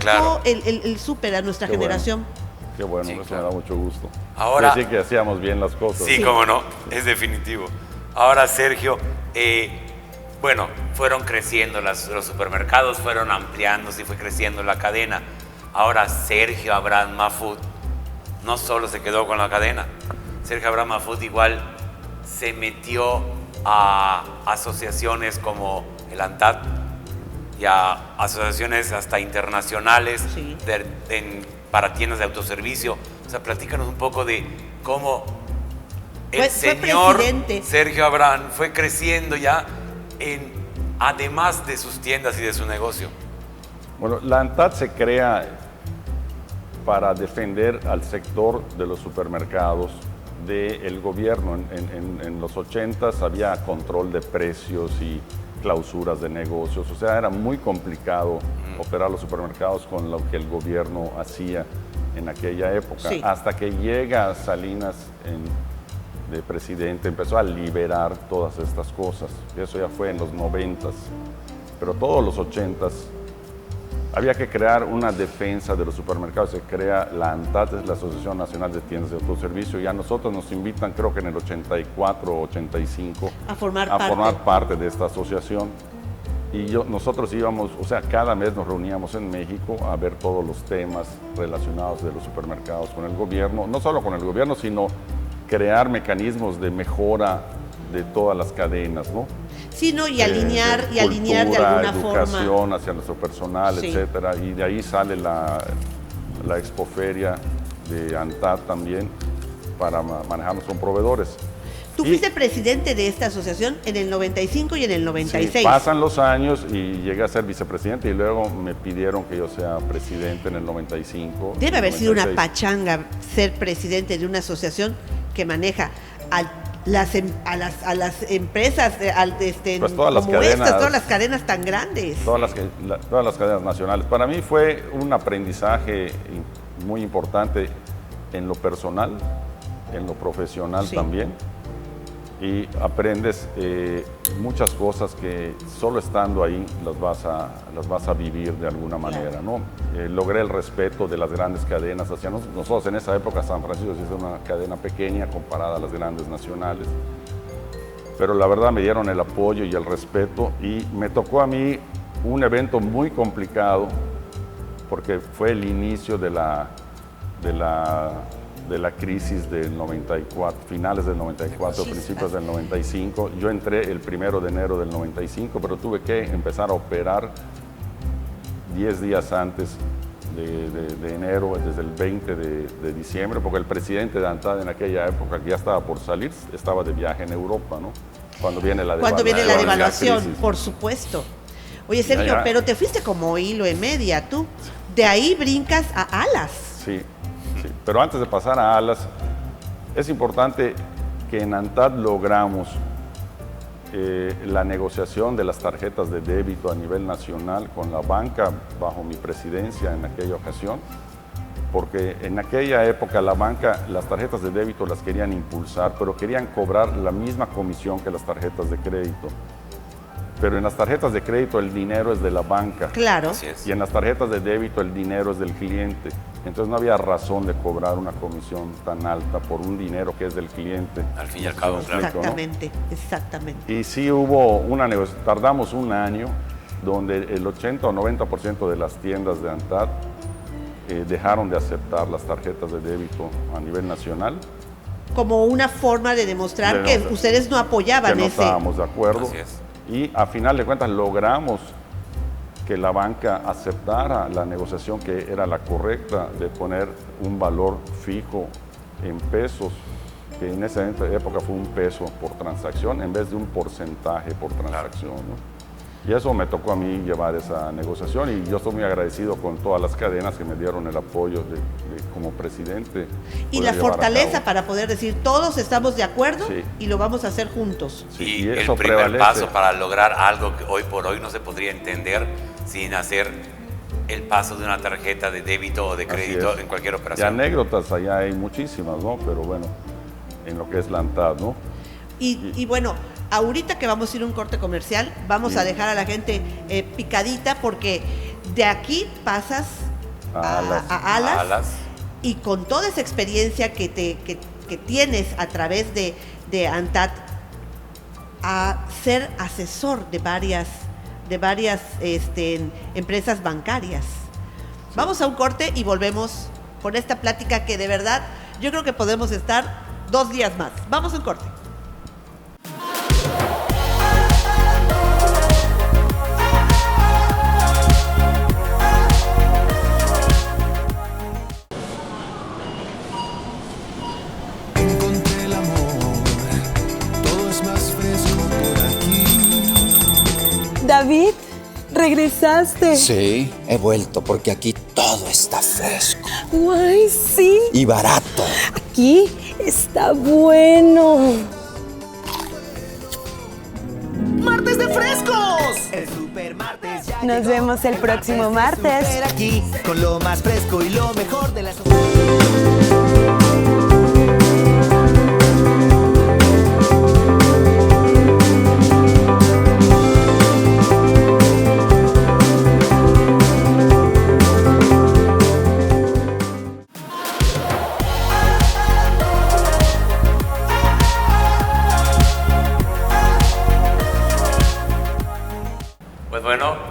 claro. el súper a nuestra generación. Bueno. Qué bueno, eso me da mucho gusto. Ahora, sí que hacíamos bien las cosas. Sí, cómo no, es definitivo. Ahora, Sergio, bueno, fueron creciendo los supermercados, fueron ampliándose y fue creciendo la cadena. Ahora, Sergio Abraham Mahfoud no solo se quedó con la cadena, Sergio Abraham Mahfoud igual se metió a asociaciones como el ANTAD y a asociaciones hasta internacionales para tiendas de autoservicio. O sea, platícanos un poco de cómo el señor Sergio Abraham fue creciendo ya además de sus tiendas y de su negocio. Bueno, la ANTAD se crea para defender al sector de los supermercados del gobierno. En los 80s había control de precios y clausuras de negocios, o sea, era muy complicado operar los supermercados con lo que el gobierno hacía en aquella época, hasta que llega Salinas de presidente, empezó a liberar todas estas cosas, y eso ya fue en los 90s, pero todos los 80s había que crear una defensa de los supermercados. Se crea la ANTAD, es la Asociación Nacional de Tiendas de Autoservicio, y a nosotros nos invitan, creo que en el 84 o 85, a formar parte de esta asociación. Y nosotros íbamos, o sea, cada mes nos reuníamos en México a ver todos los temas relacionados de los supermercados con el gobierno, no solo con el gobierno, sino crear mecanismos de mejora de todas las cadenas, ¿no? Sí, ¿no? Y alinear de alguna forma. Educación hacia nuestro personal, etcétera. Y de ahí sale la expoferia de ANTAD también para manejarnos con proveedores. Tú fuiste presidente de esta asociación en el 95 y en el 96. Sí, pasan los años y llegué a ser vicepresidente y luego me pidieron que yo sea presidente en el 95. Debe haber sido una pachanga ser presidente de una asociación que maneja a las empresas pues todas las cadenas tan grandes. Todas las cadenas nacionales. Para mí fue un aprendizaje muy importante en lo personal, en lo profesional también. Y aprendes muchas cosas que solo estando ahí las vas a vivir de alguna manera, ¿no? Logré el respeto de las grandes cadenas hacia nosotros. En esa época San Francisco es una cadena pequeña comparada a las grandes nacionales, pero la verdad me dieron el apoyo y el respeto, y me tocó a mí un evento muy complicado porque fue el inicio de la crisis del 94, finales del 94, principios del 95. Yo entré el 1 de enero del 95, pero tuve que empezar a operar 10 días antes de enero, desde el 20 de diciembre, porque el presidente de ANTAD en aquella época, que ya estaba por salir, estaba de viaje en Europa, ¿no? Cuando viene la devaluación, por supuesto. Oye, Sergio, pero te fuiste como hilo en media, tú. De ahí brincas a Alas. Sí. Pero antes de pasar a Alas, es importante que en ANTAD logramos la negociación de las tarjetas de débito a nivel nacional con la banca bajo mi presidencia en aquella ocasión, porque en aquella época la banca, las tarjetas de débito las querían impulsar, pero querían cobrar la misma comisión que las tarjetas de crédito. Pero en las tarjetas de crédito el dinero es de la banca. Claro. Y en las tarjetas de débito el dinero es del cliente. Entonces no había razón de cobrar una comisión tan alta por un dinero que es del cliente. Al fin y al cabo, claro. Exactamente, ¿no? Exactamente. Y sí hubo una negociación, tardamos un año, donde el 80 o 90% de las tiendas de ANTAD dejaron de aceptar las tarjetas de débito a nivel nacional. Como una forma de demostrar que ustedes no apoyaban que no estábamos de acuerdo. Así es. Y a final de cuentas logramos que la banca aceptara la negociación que era la correcta de poner un valor fijo en pesos, que en esa época fue un peso por transacción en vez de un porcentaje por transacción, ¿no? Y eso me tocó a mí llevar esa negociación y yo estoy muy agradecido con todas las cadenas que me dieron el apoyo como presidente. Y la fortaleza para poder decir todos estamos de acuerdo y lo vamos a hacer juntos. Sí, y el primer paso para lograr algo que hoy por hoy no se podría entender sin hacer el paso de una tarjeta de débito o de crédito en cualquier operación. Y anécdotas allá hay muchísimas, ¿no? Pero bueno, en lo que es la ANTAD, ¿no? Y bueno, ahorita que vamos a ir a un corte comercial, vamos a dejar a la gente picadita porque de aquí pasas a Alas y con toda esa experiencia que tienes a través de ANTAD a ser asesor de varias empresas bancarias. Vamos a un corte y volvemos con esta plática que de verdad yo creo que podemos estar 2 días más. Vamos a un corte. David, ¿regresaste? Sí, he vuelto porque aquí todo está fresco. ¡Ay, sí! Y barato. Aquí está bueno. ¡Martes de frescos! El Super Martes ya Nos vemos el próximo martes. Super aquí, con lo más fresco y lo mejor de las...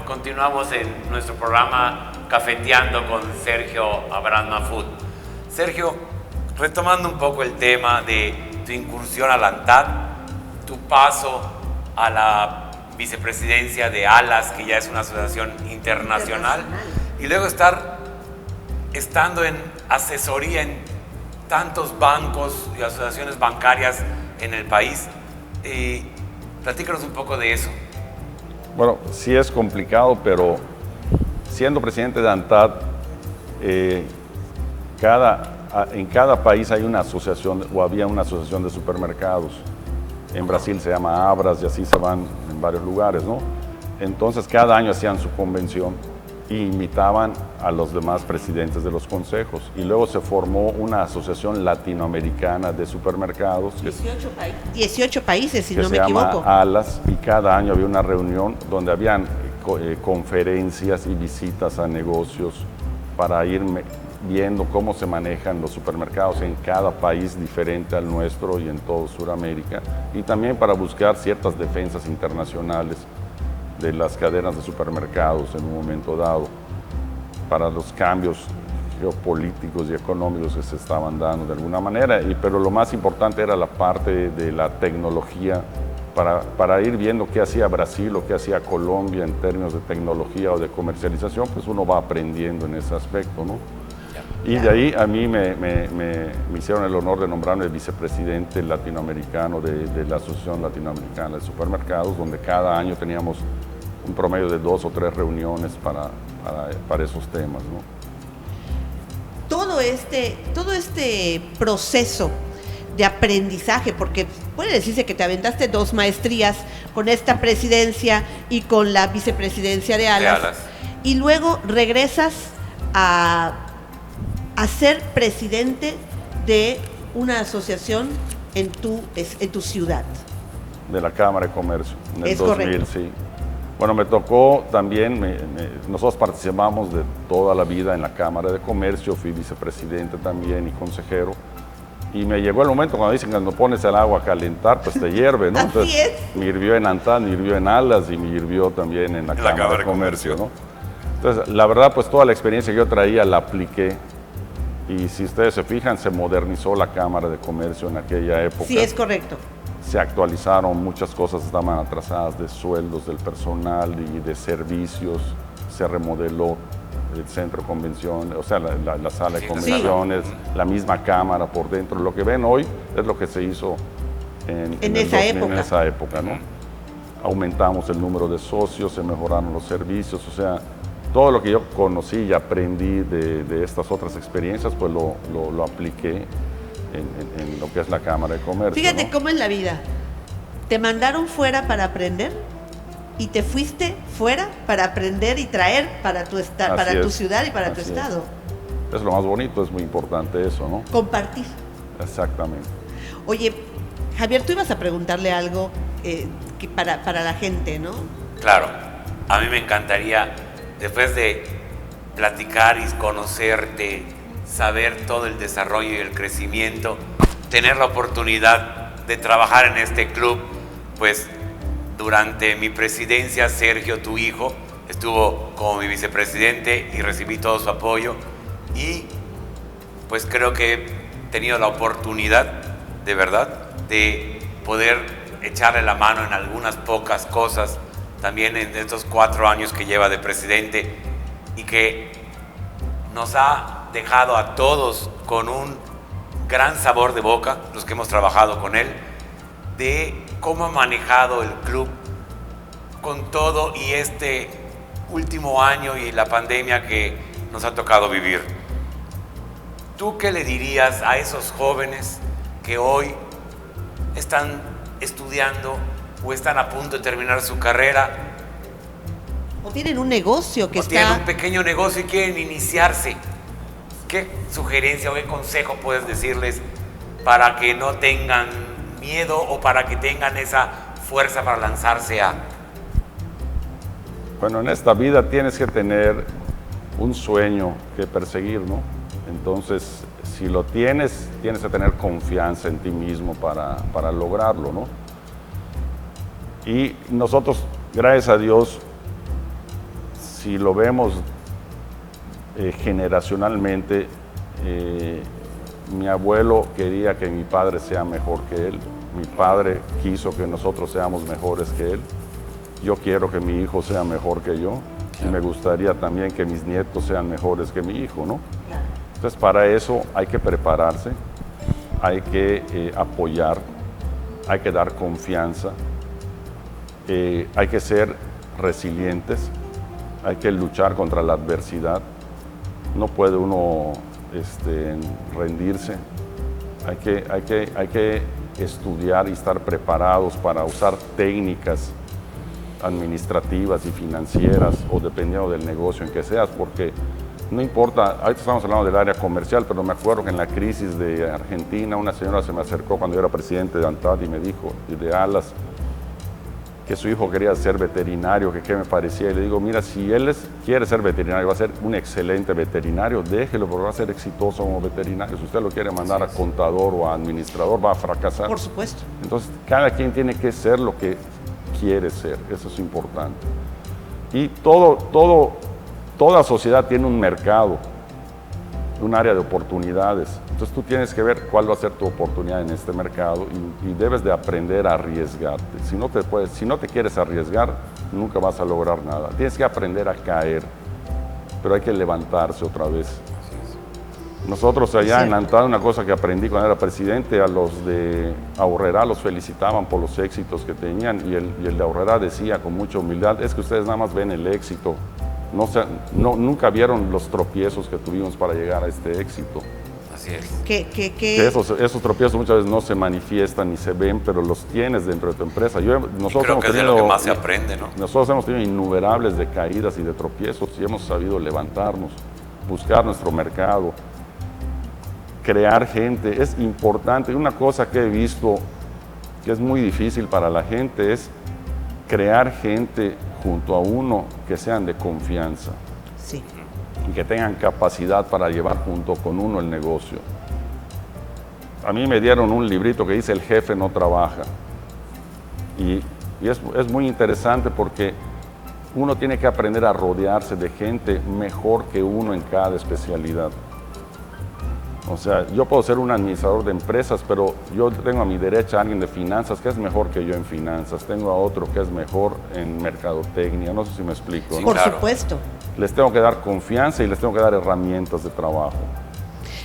Continuamos en nuestro programa Cafeteando con Sergio Abraham Mahfoud. Sergio, retomando un poco el tema de tu incursión a la ANTAD, tu paso a la vicepresidencia de ALAS, que ya es una asociación internacional, y luego estando en asesoría en tantos bancos y asociaciones bancarias en el país. Platícanos un poco de eso. Bueno, sí es complicado, pero siendo presidente de ANTAD, en cada país hay una asociación o había una asociación de supermercados. En Brasil se llama Abras y así se van en varios lugares, ¿no? Entonces cada año hacían su convención e invitaban a los demás presidentes de los consejos. Y luego se formó una asociación latinoamericana de supermercados. 18 países, si no me equivoco. Se llama ALAS, y cada año había una reunión donde habían conferencias y visitas a negocios para ir viendo cómo se manejan los supermercados en cada país diferente al nuestro y en todo Sudamérica. Y también para buscar ciertas defensas internacionales de las cadenas de supermercados en un momento dado, para los cambios geopolíticos y económicos que se estaban dando de alguna manera, pero lo más importante era la parte de la tecnología, para ir viendo qué hacía Brasil o qué hacía Colombia en términos de tecnología o de comercialización, pues uno va aprendiendo en ese aspecto, ¿no? Y de ahí a mí me hicieron el honor de nombrarme vicepresidente latinoamericano de la Asociación Latinoamericana de Supermercados, donde cada año teníamos un promedio de 2 o 3 reuniones para esos temas, ¿no? Todo este proceso de aprendizaje, porque puede decirse que te aventaste 2 maestrías con esta presidencia y con la vicepresidencia de ALAS. Y luego regresas a a ser presidente de una asociación en tu ciudad? De la Cámara de Comercio, en el Es 2000, correcto. sí. Bueno, me tocó también, nosotros participamos de toda la vida en la Cámara de Comercio, fui vicepresidente también y consejero. Y me llegó el momento cuando dicen que cuando pones el agua a calentar, pues te hierve, ¿no? Entonces, me hirvió en Antad, me hirvió en Alas y me hirvió también en la Cámara de Comercio, ¿no? Entonces, la verdad, pues toda la experiencia que yo traía la apliqué. Y si ustedes se fijan, se modernizó la Cámara de Comercio en aquella época. Sí, es correcto. Se actualizaron, muchas cosas estaban atrasadas de sueldos del personal y de servicios. Se remodeló el centro de convenciones, o sea, la sala de convenciones, la misma cámara por dentro. Lo que ven hoy es lo que se hizo en esa época, ¿no? Aumentamos el número de socios, se mejoraron los servicios, o sea, todo lo que yo conocí y aprendí de estas otras experiencias, pues lo apliqué en lo que es la Cámara de Comercio. Fíjate, ¿no?, cómo es la vida. Te mandaron fuera para aprender y te fuiste fuera para aprender y traer para tu ciudad y para tu estado. Es lo más bonito, es muy importante eso, ¿no? Compartir. Exactamente. Oye, Javier, tú ibas a preguntarle algo para la gente, ¿no? Claro, a mí me encantaría, después de platicar y conocerte, saber todo el desarrollo y el crecimiento, tener la oportunidad de trabajar en este club, pues durante mi presidencia, Sergio, tu hijo, estuvo como mi vicepresidente y recibí todo su apoyo y pues creo que he tenido la oportunidad, de verdad, de poder echarle la mano en algunas pocas cosas, también en estos 4 años que lleva de presidente y que nos ha dejado a todos con un gran sabor de boca, los que hemos trabajado con él, de cómo ha manejado el club con todo y este último año y la pandemia que nos ha tocado vivir. ¿Tú qué le dirías a esos jóvenes que hoy están estudiando o están a punto de terminar su carrera? O tienen un negocio que tienen un pequeño negocio y quieren iniciarse. ¿Qué sugerencia o qué consejo puedes decirles para que no tengan miedo o para que tengan esa fuerza para lanzarse a? Bueno, en esta vida tienes que tener un sueño que perseguir, ¿no? Entonces, si lo tienes, tienes que tener confianza en ti mismo para lograrlo, ¿no? Y nosotros, gracias a Dios, si lo vemos generacionalmente, mi abuelo quería que mi padre sea mejor que él, mi padre quiso que nosotros seamos mejores que él, yo quiero que mi hijo sea mejor que yo y me gustaría también que mis nietos sean mejores que mi hijo, ¿no? Entonces, para eso hay que prepararse, hay que apoyar, hay que dar confianza, hay que ser resilientes, hay que luchar contra la adversidad. No puede uno rendirse. Hay que estudiar y estar preparados para usar técnicas administrativas y financieras o dependiendo del negocio en que seas, porque no importa, ahorita estamos hablando del área comercial, pero me acuerdo que en la crisis de Argentina una señora se me acercó cuando yo era presidente de Antad y me dijo, y de Alas, que su hijo quería ser veterinario, que qué me parecía, y le digo, mira, si él quiere ser veterinario, va a ser un excelente veterinario, déjelo, porque va a ser exitoso como veterinario. Si usted lo quiere mandar a contador o a administrador, va a fracasar. Por supuesto. Entonces, cada quien tiene que ser lo que quiere ser, eso es importante. Y toda sociedad tiene un mercado, un área de oportunidades. Entonces tú tienes que ver cuál va a ser tu oportunidad en este mercado y debes de aprender a arriesgarte. Si no te quieres arriesgar, nunca vas a lograr nada. Tienes que aprender a caer, pero hay que levantarse otra vez. Nosotros allá en Antad, una cosa que aprendí cuando era presidente, a los de Aurrerá los felicitaban por los éxitos que tenían y el de Aurrerá decía con mucha humildad, es que ustedes nada más ven el éxito, nunca vieron los tropiezos que tuvimos para llegar a este éxito. Así es. Que esos tropiezos muchas veces no se manifiestan ni se ven, pero los tienes dentro de tu empresa. Nosotros creo que es de lo que más se aprende, ¿no? Nosotros hemos tenido innumerables de caídas y de tropiezos y hemos sabido levantarnos, buscar nuestro mercado. crear gente es importante. Una cosa que he visto que es muy difícil para la gente es crear gente junto a uno que sean de confianza. Sí. Y que tengan capacidad para llevar junto con uno el negocio. A mí me dieron un librito que dice El jefe no trabaja. Y es muy interesante porque uno tiene que aprender a rodearse de gente mejor que uno en cada especialidad. O sea, yo puedo ser un administrador de empresas, pero yo tengo a mi derecha a alguien de finanzas que es mejor que yo en finanzas. Tengo a otro que es mejor en mercadotecnia. No sé si me explico. Sí, ¿no? por supuesto. Les tengo que dar confianza y les tengo que dar herramientas de trabajo.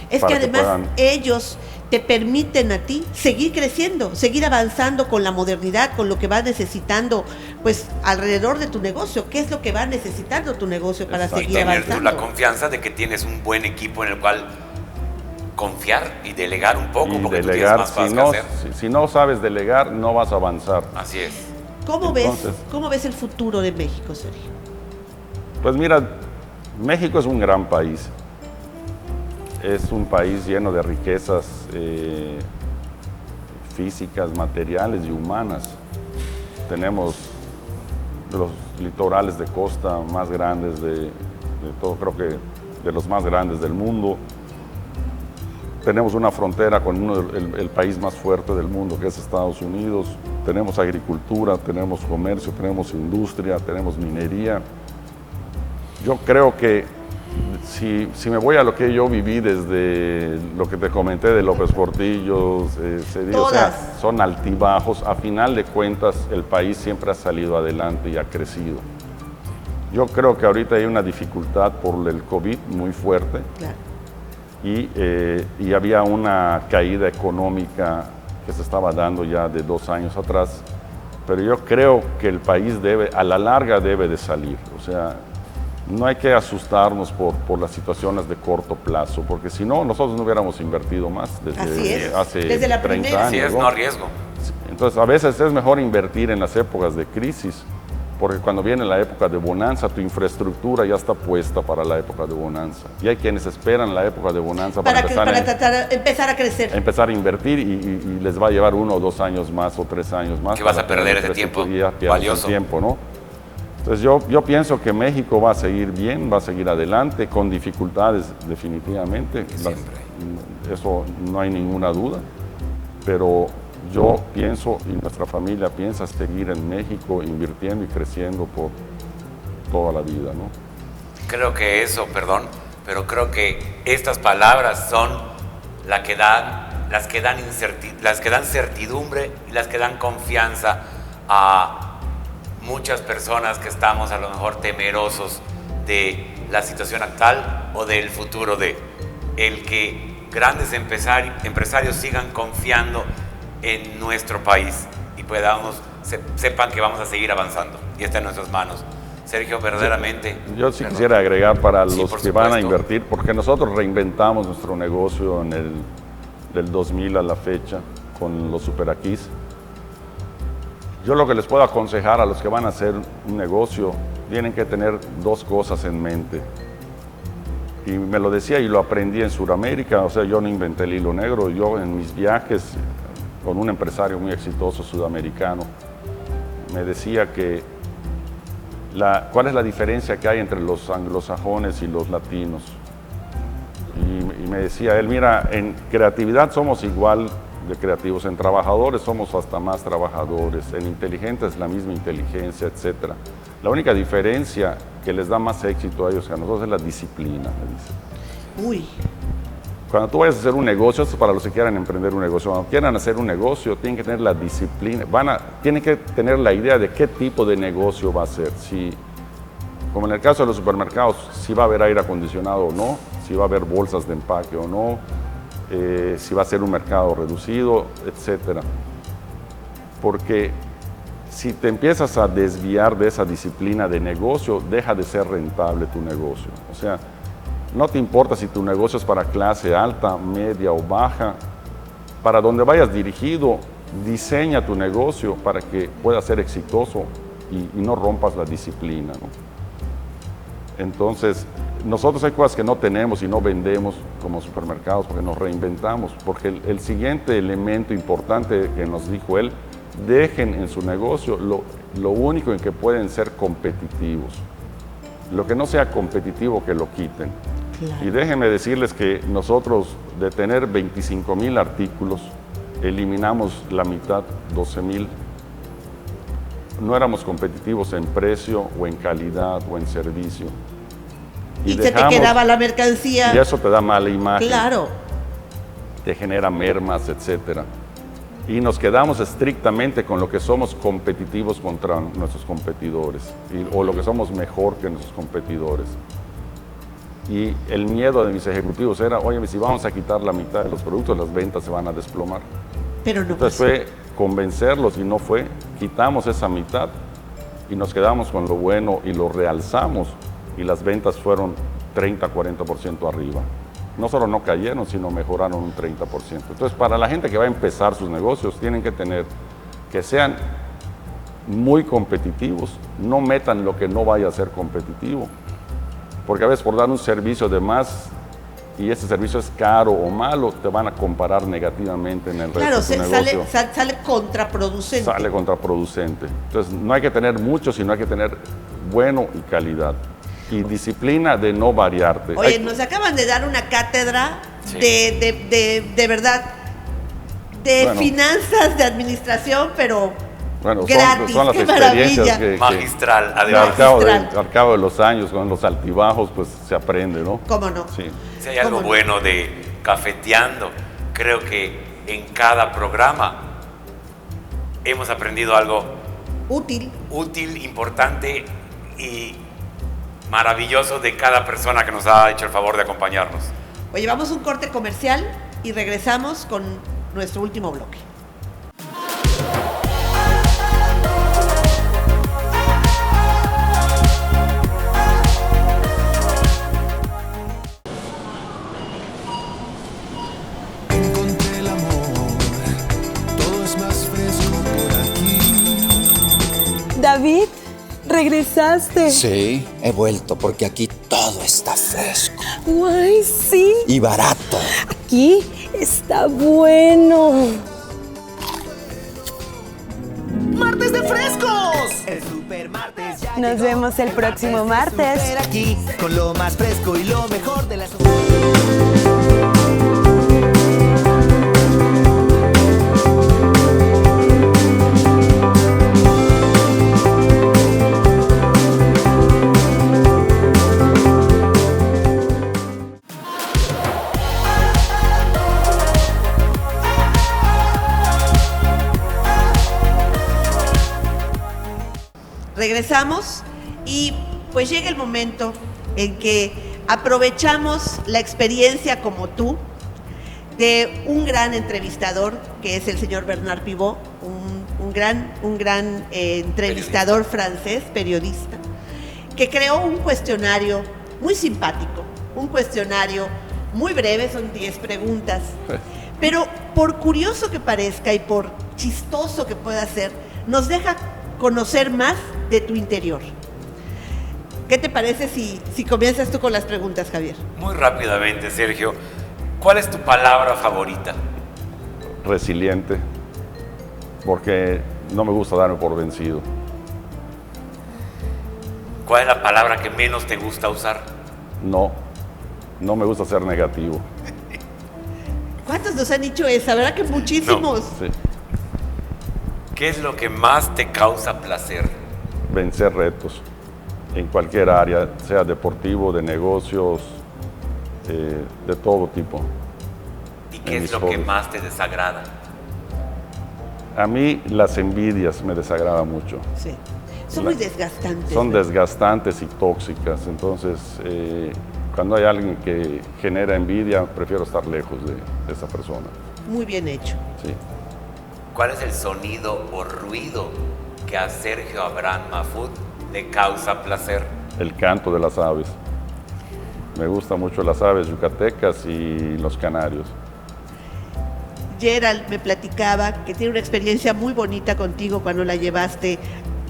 Es que además ellos te permiten a ti seguir creciendo, seguir avanzando con la modernidad, con lo que vas necesitando, pues alrededor de tu negocio. ¿Qué es lo que va necesitando tu negocio para seguir avanzando? Y tener tú la confianza de que tienes un buen equipo en el cual confiar y delegar un poco, porque tú tienes más cosas que hacer. Si no sabes delegar, no vas a avanzar. Así es. ¿Cómo ves el futuro de México, Sergio? Pues mira, México es un gran país. Es un país lleno de riquezas físicas, materiales y humanas. Tenemos los litorales de costa más grandes de todo, creo que de los más grandes del mundo. Tenemos una frontera con el país más fuerte del mundo, que es Estados Unidos. Tenemos agricultura, tenemos comercio, tenemos industria, tenemos minería. Yo creo que si me voy a lo que yo viví desde lo que te comenté de López Portillo, o sea, son altibajos. A final de cuentas, el país siempre ha salido adelante y ha crecido. Yo creo que ahorita hay una dificultad por el COVID muy fuerte. Claro. Y había una caída económica que se estaba dando ya de 2 años atrás. Pero yo creo que el país a la larga debe de salir. O sea, no hay que asustarnos por las situaciones de corto plazo, porque si no, nosotros no hubiéramos invertido más desde hace 30 años. Así es, no arriesgo. Entonces, a veces es mejor invertir en las épocas de crisis, porque cuando viene la época de bonanza, tu infraestructura ya está puesta para la época de bonanza. Y hay quienes esperan la época de bonanza para empezar a crecer. Empezar a invertir y les va a llevar 1 o 2 años más o 3 años más. Que vas a perder ese tiempo valioso. Tiempo, ¿no? Entonces yo pienso que México va a seguir bien, va a seguir adelante, con dificultades definitivamente. Eso no hay ninguna duda, pero yo pienso y nuestra familia piensa seguir en México invirtiendo y creciendo por toda la vida, ¿no? Creo que pero creo que estas palabras son las que dan certidumbre y las que dan confianza a muchas personas que estamos a lo mejor temerosos de la situación actual o del futuro el que grandes empresarios sigan confiando en nuestro país y sepan que vamos a seguir avanzando y está en nuestras manos. Sergio, verdaderamente. Yo sí quisiera agregar para los que van a invertir, porque nosotros reinventamos nuestro negocio del 2000 a la fecha con los Superaquis. Yo lo que les puedo aconsejar a los que van a hacer un negocio, tienen que tener 2 cosas en mente. Y me lo decía y lo aprendí en Sudamérica, o sea, yo no inventé el hilo negro. Yo en mis viajes con un empresario muy exitoso sudamericano, me decía que ¿cuál es la diferencia que hay entre los anglosajones y los latinos? Y me decía él, mira, en creatividad somos igual de creativos, en trabajadores somos hasta más trabajadores, en inteligentes la misma inteligencia, etc. La única diferencia que les da más éxito a ellos que a nosotros es la disciplina, me dice. Uy. Cuando tú vayas a hacer un negocio, esto es para los que quieran emprender un negocio, cuando quieran hacer un negocio, tienen que tener la disciplina, tienen que tener la idea de qué tipo de negocio va a ser. Como en el caso de los supermercados, si va a haber aire acondicionado o no, si va a haber bolsas de empaque o no, si va a ser un mercado reducido, etc. Porque si te empiezas a desviar de esa disciplina de negocio, deja de ser rentable tu negocio. O sea, no te importa si tu negocio es para clase alta, media o baja. Para donde vayas dirigido, diseña tu negocio para que pueda ser exitoso y no rompas la disciplina, ¿no? Entonces, nosotros hay cosas que no tenemos y no vendemos como supermercados porque nos reinventamos, porque el siguiente elemento importante que nos dijo él, dejen en su negocio lo único en que pueden ser competitivos. Lo que no sea competitivo, que lo quiten. Claro. Y déjenme decirles que nosotros, de tener 25,000 artículos, eliminamos la mitad, 12,000. No éramos competitivos en precio o en calidad o en servicio. Y se te quedaba la mercancía. Y eso te da mala imagen. Claro. Te genera mermas, etcétera. Y nos quedamos estrictamente con lo que somos competitivos contra nuestros competidores, o lo que somos mejor que nuestros competidores. Y el miedo de mis ejecutivos era, oye, si vamos a quitar la mitad de los productos, las ventas se van a desplomar. Pero no Entonces fue convencerlos y no fue. Quitamos esa mitad y nos quedamos con lo bueno y lo realzamos. Y las ventas fueron 30-40% arriba. No solo no cayeron, sino mejoraron un 30%. Entonces, para la gente que va a empezar sus negocios, tienen que tener que sean muy competitivos. No metan lo que no vaya a ser competitivo. Porque a veces por dar un servicio de más y ese servicio es caro o malo, te van a comparar negativamente en el resto de tu negocio. Sale contraproducente. Sale contraproducente. Entonces, no hay que tener mucho, sino hay que tener bueno y calidad. Y disciplina de no variarte. Oye, nos acaban de dar una cátedra de verdad, de finanzas, de administración, pero gratis. Son las ¡Qué experiencias que magistral, además. Al cabo de los años, con los altibajos, pues se aprende, ¿no? ¿Cómo no? Sí. Si hay algo bueno de Cafeteando, creo que en cada programa hemos aprendido algo útil, importante y maravilloso de cada persona que nos ha hecho el favor de acompañarnos. Oye, vamos a un corte comercial y regresamos con nuestro último bloque. Encontré el amor, todo es más fresco por aquí. David, ¿regresaste? Sí, he vuelto porque aquí todo está fresco. ¡Ay, sí! Y barato. Aquí está bueno. ¡Martes de frescos! El Super Martes ya Nos vemos el próximo martes. Super aquí, con lo más fresco y lo mejor de las... Regresamos y pues llega el momento en que aprovechamos la experiencia como tú de un gran entrevistador que es el señor Bernard Pivot, un gran entrevistador francés, periodista, que creó un cuestionario muy simpático, un cuestionario muy breve, son 10 preguntas, pero por curioso que parezca y por chistoso que pueda ser, nos deja conocer más de tu interior. ¿Qué te parece si comienzas tú con las preguntas, Javier? Muy rápidamente, Sergio, ¿cuál es tu palabra favorita? Resiliente, porque no me gusta darme por vencido. ¿Cuál es la palabra que menos te gusta usar? No me gusta ser negativo. ¿Cuántos nos han dicho esa? ¿Verdad que muchísimos? Sí. ¿Qué es lo que más te causa placer? Vencer retos en cualquier área, sea deportivo, de negocios, de todo tipo. ¿Y qué es lo que más te desagrada? A mí las envidias me desagradan mucho. Sí, son muy desgastantes. Son desgastantes y tóxicas, entonces cuando hay alguien que genera envidia, prefiero estar lejos de esa persona. Muy bien hecho. Sí. ¿Cuál es el sonido o ruido que a Sergio Abraham Mahfoud le causa placer? El canto de las aves. Me gustan mucho las aves yucatecas y los canarios. Gerald me platicaba que tiene una experiencia muy bonita contigo cuando la llevaste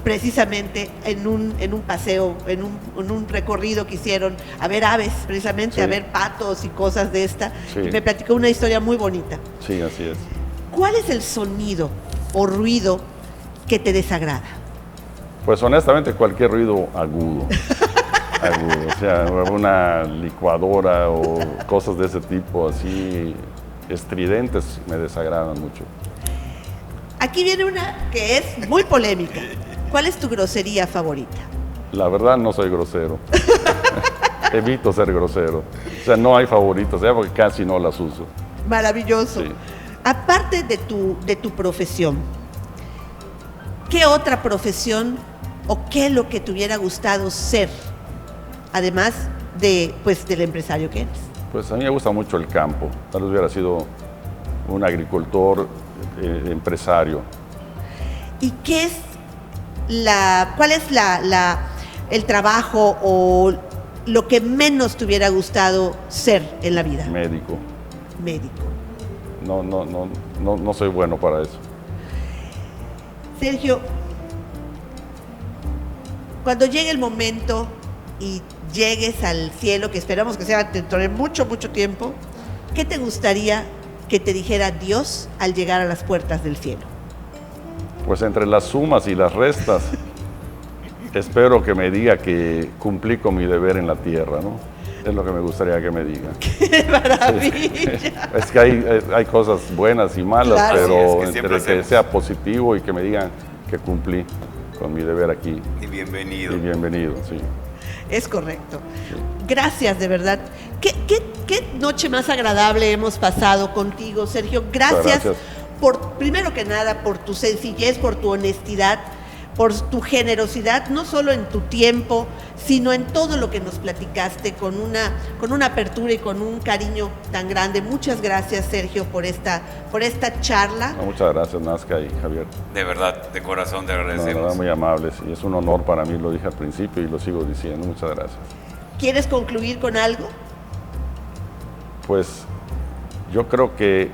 precisamente en un paseo, en un recorrido que hicieron a ver aves, precisamente, sí, a ver patos y cosas de esta. Sí. Y me platicó una historia muy bonita. Sí, así es. ¿Cuál es el sonido o ruido que te desagrada? Pues honestamente cualquier ruido agudo. Agudo, o sea, una licuadora o cosas de ese tipo, así estridentes, me desagradan mucho. Aquí viene una que es muy polémica. ¿Cuál es tu grosería favorita? La verdad no soy grosero. Evito ser grosero. O sea, no hay favoritos, ¿eh? Porque casi no las uso. Maravilloso. Sí. Aparte de tu profesión, ¿qué otra profesión o qué es lo que te hubiera gustado ser? Además de, pues, del empresario que eres. Pues a mí me gusta mucho el campo. Tal vez hubiera sido un agricultor, empresario. ¿Y qué es cuál es el trabajo o lo que menos te hubiera gustado ser en la vida? Médico. Médico. No soy bueno para eso. Sergio, cuando llegue el momento y llegues al cielo, que esperamos que sea dentro de mucho, mucho tiempo, ¿qué te gustaría que te dijera Dios al llegar a las puertas del cielo? Pues entre las sumas y las restas, espero que me diga que cumplí con mi deber en la tierra, ¿no? Es lo que me gustaría que me diga. ¡Qué maravilla! Sí. Es que hay cosas buenas y malas, claro, pero sí, entre que sea positivo y que me digan que cumplí con mi deber aquí. Y bienvenido. Y bienvenido, sí. Es correcto. Gracias, de verdad. ¿Qué noche más agradable hemos pasado contigo, Sergio? Gracias primero que nada, por tu sencillez, por tu honestidad, por tu generosidad, no solo en tu tiempo, sino en todo lo que nos platicaste, con una apertura y con un cariño tan grande. Muchas gracias, Sergio, por esta charla. No, muchas gracias, Nazca y Javier. De verdad, de corazón te agradecemos. De verdad, muy amables, y es un honor para mí, lo dije al principio y lo sigo diciendo. Muchas gracias. ¿Quieres concluir con algo? Pues yo creo que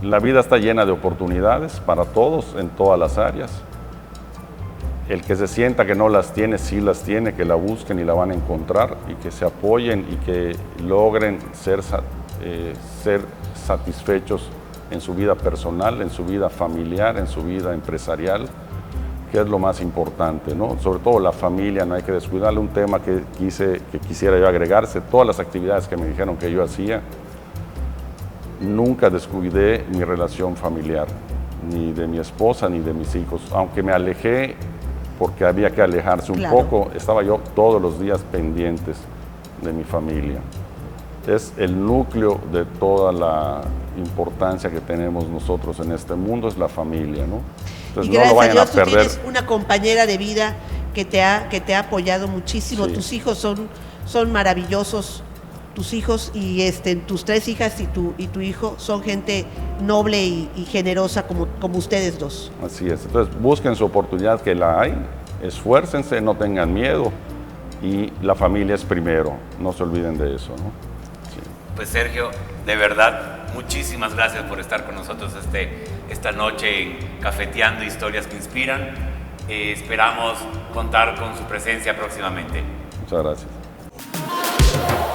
la vida está llena de oportunidades para todos, en todas las áreas. El que se sienta que no las tiene, sí las tiene, que la busquen y la van a encontrar, y que se apoyen y que logren ser satisfechos en su vida personal, en su vida familiar, en su vida empresarial, que es lo más importante, ¿no? Sobre todo la familia, no hay que descuidarle. Un tema que quisiera yo agregarse, todas las actividades que me dijeron que yo hacía, nunca descuidé mi relación familiar, ni de mi esposa ni de mis hijos, aunque me alejé porque había que alejarse un poco, estaba yo todos los días pendientes de mi familia. Es el núcleo de toda la importancia que tenemos nosotros en este mundo, es la familia, ¿no? Entonces, y gracias no lo vayan a Dios, a perder. Tú tienes una compañera de vida que te ha apoyado muchísimo. Sí. Tus hijos son maravillosos, tus hijos y tus 3 hijas y tu hijo son gente noble y generosa como ustedes dos. Así es. Entonces busquen su oportunidad, que la hay, esfuércense, no tengan miedo, y la familia es primero, no se olviden de eso, ¿no? Sí. Pues Sergio, de verdad, muchísimas gracias por estar con nosotros esta noche en Cafeteando Historias que Inspiran. Esperamos contar con su presencia próximamente. Muchas gracias.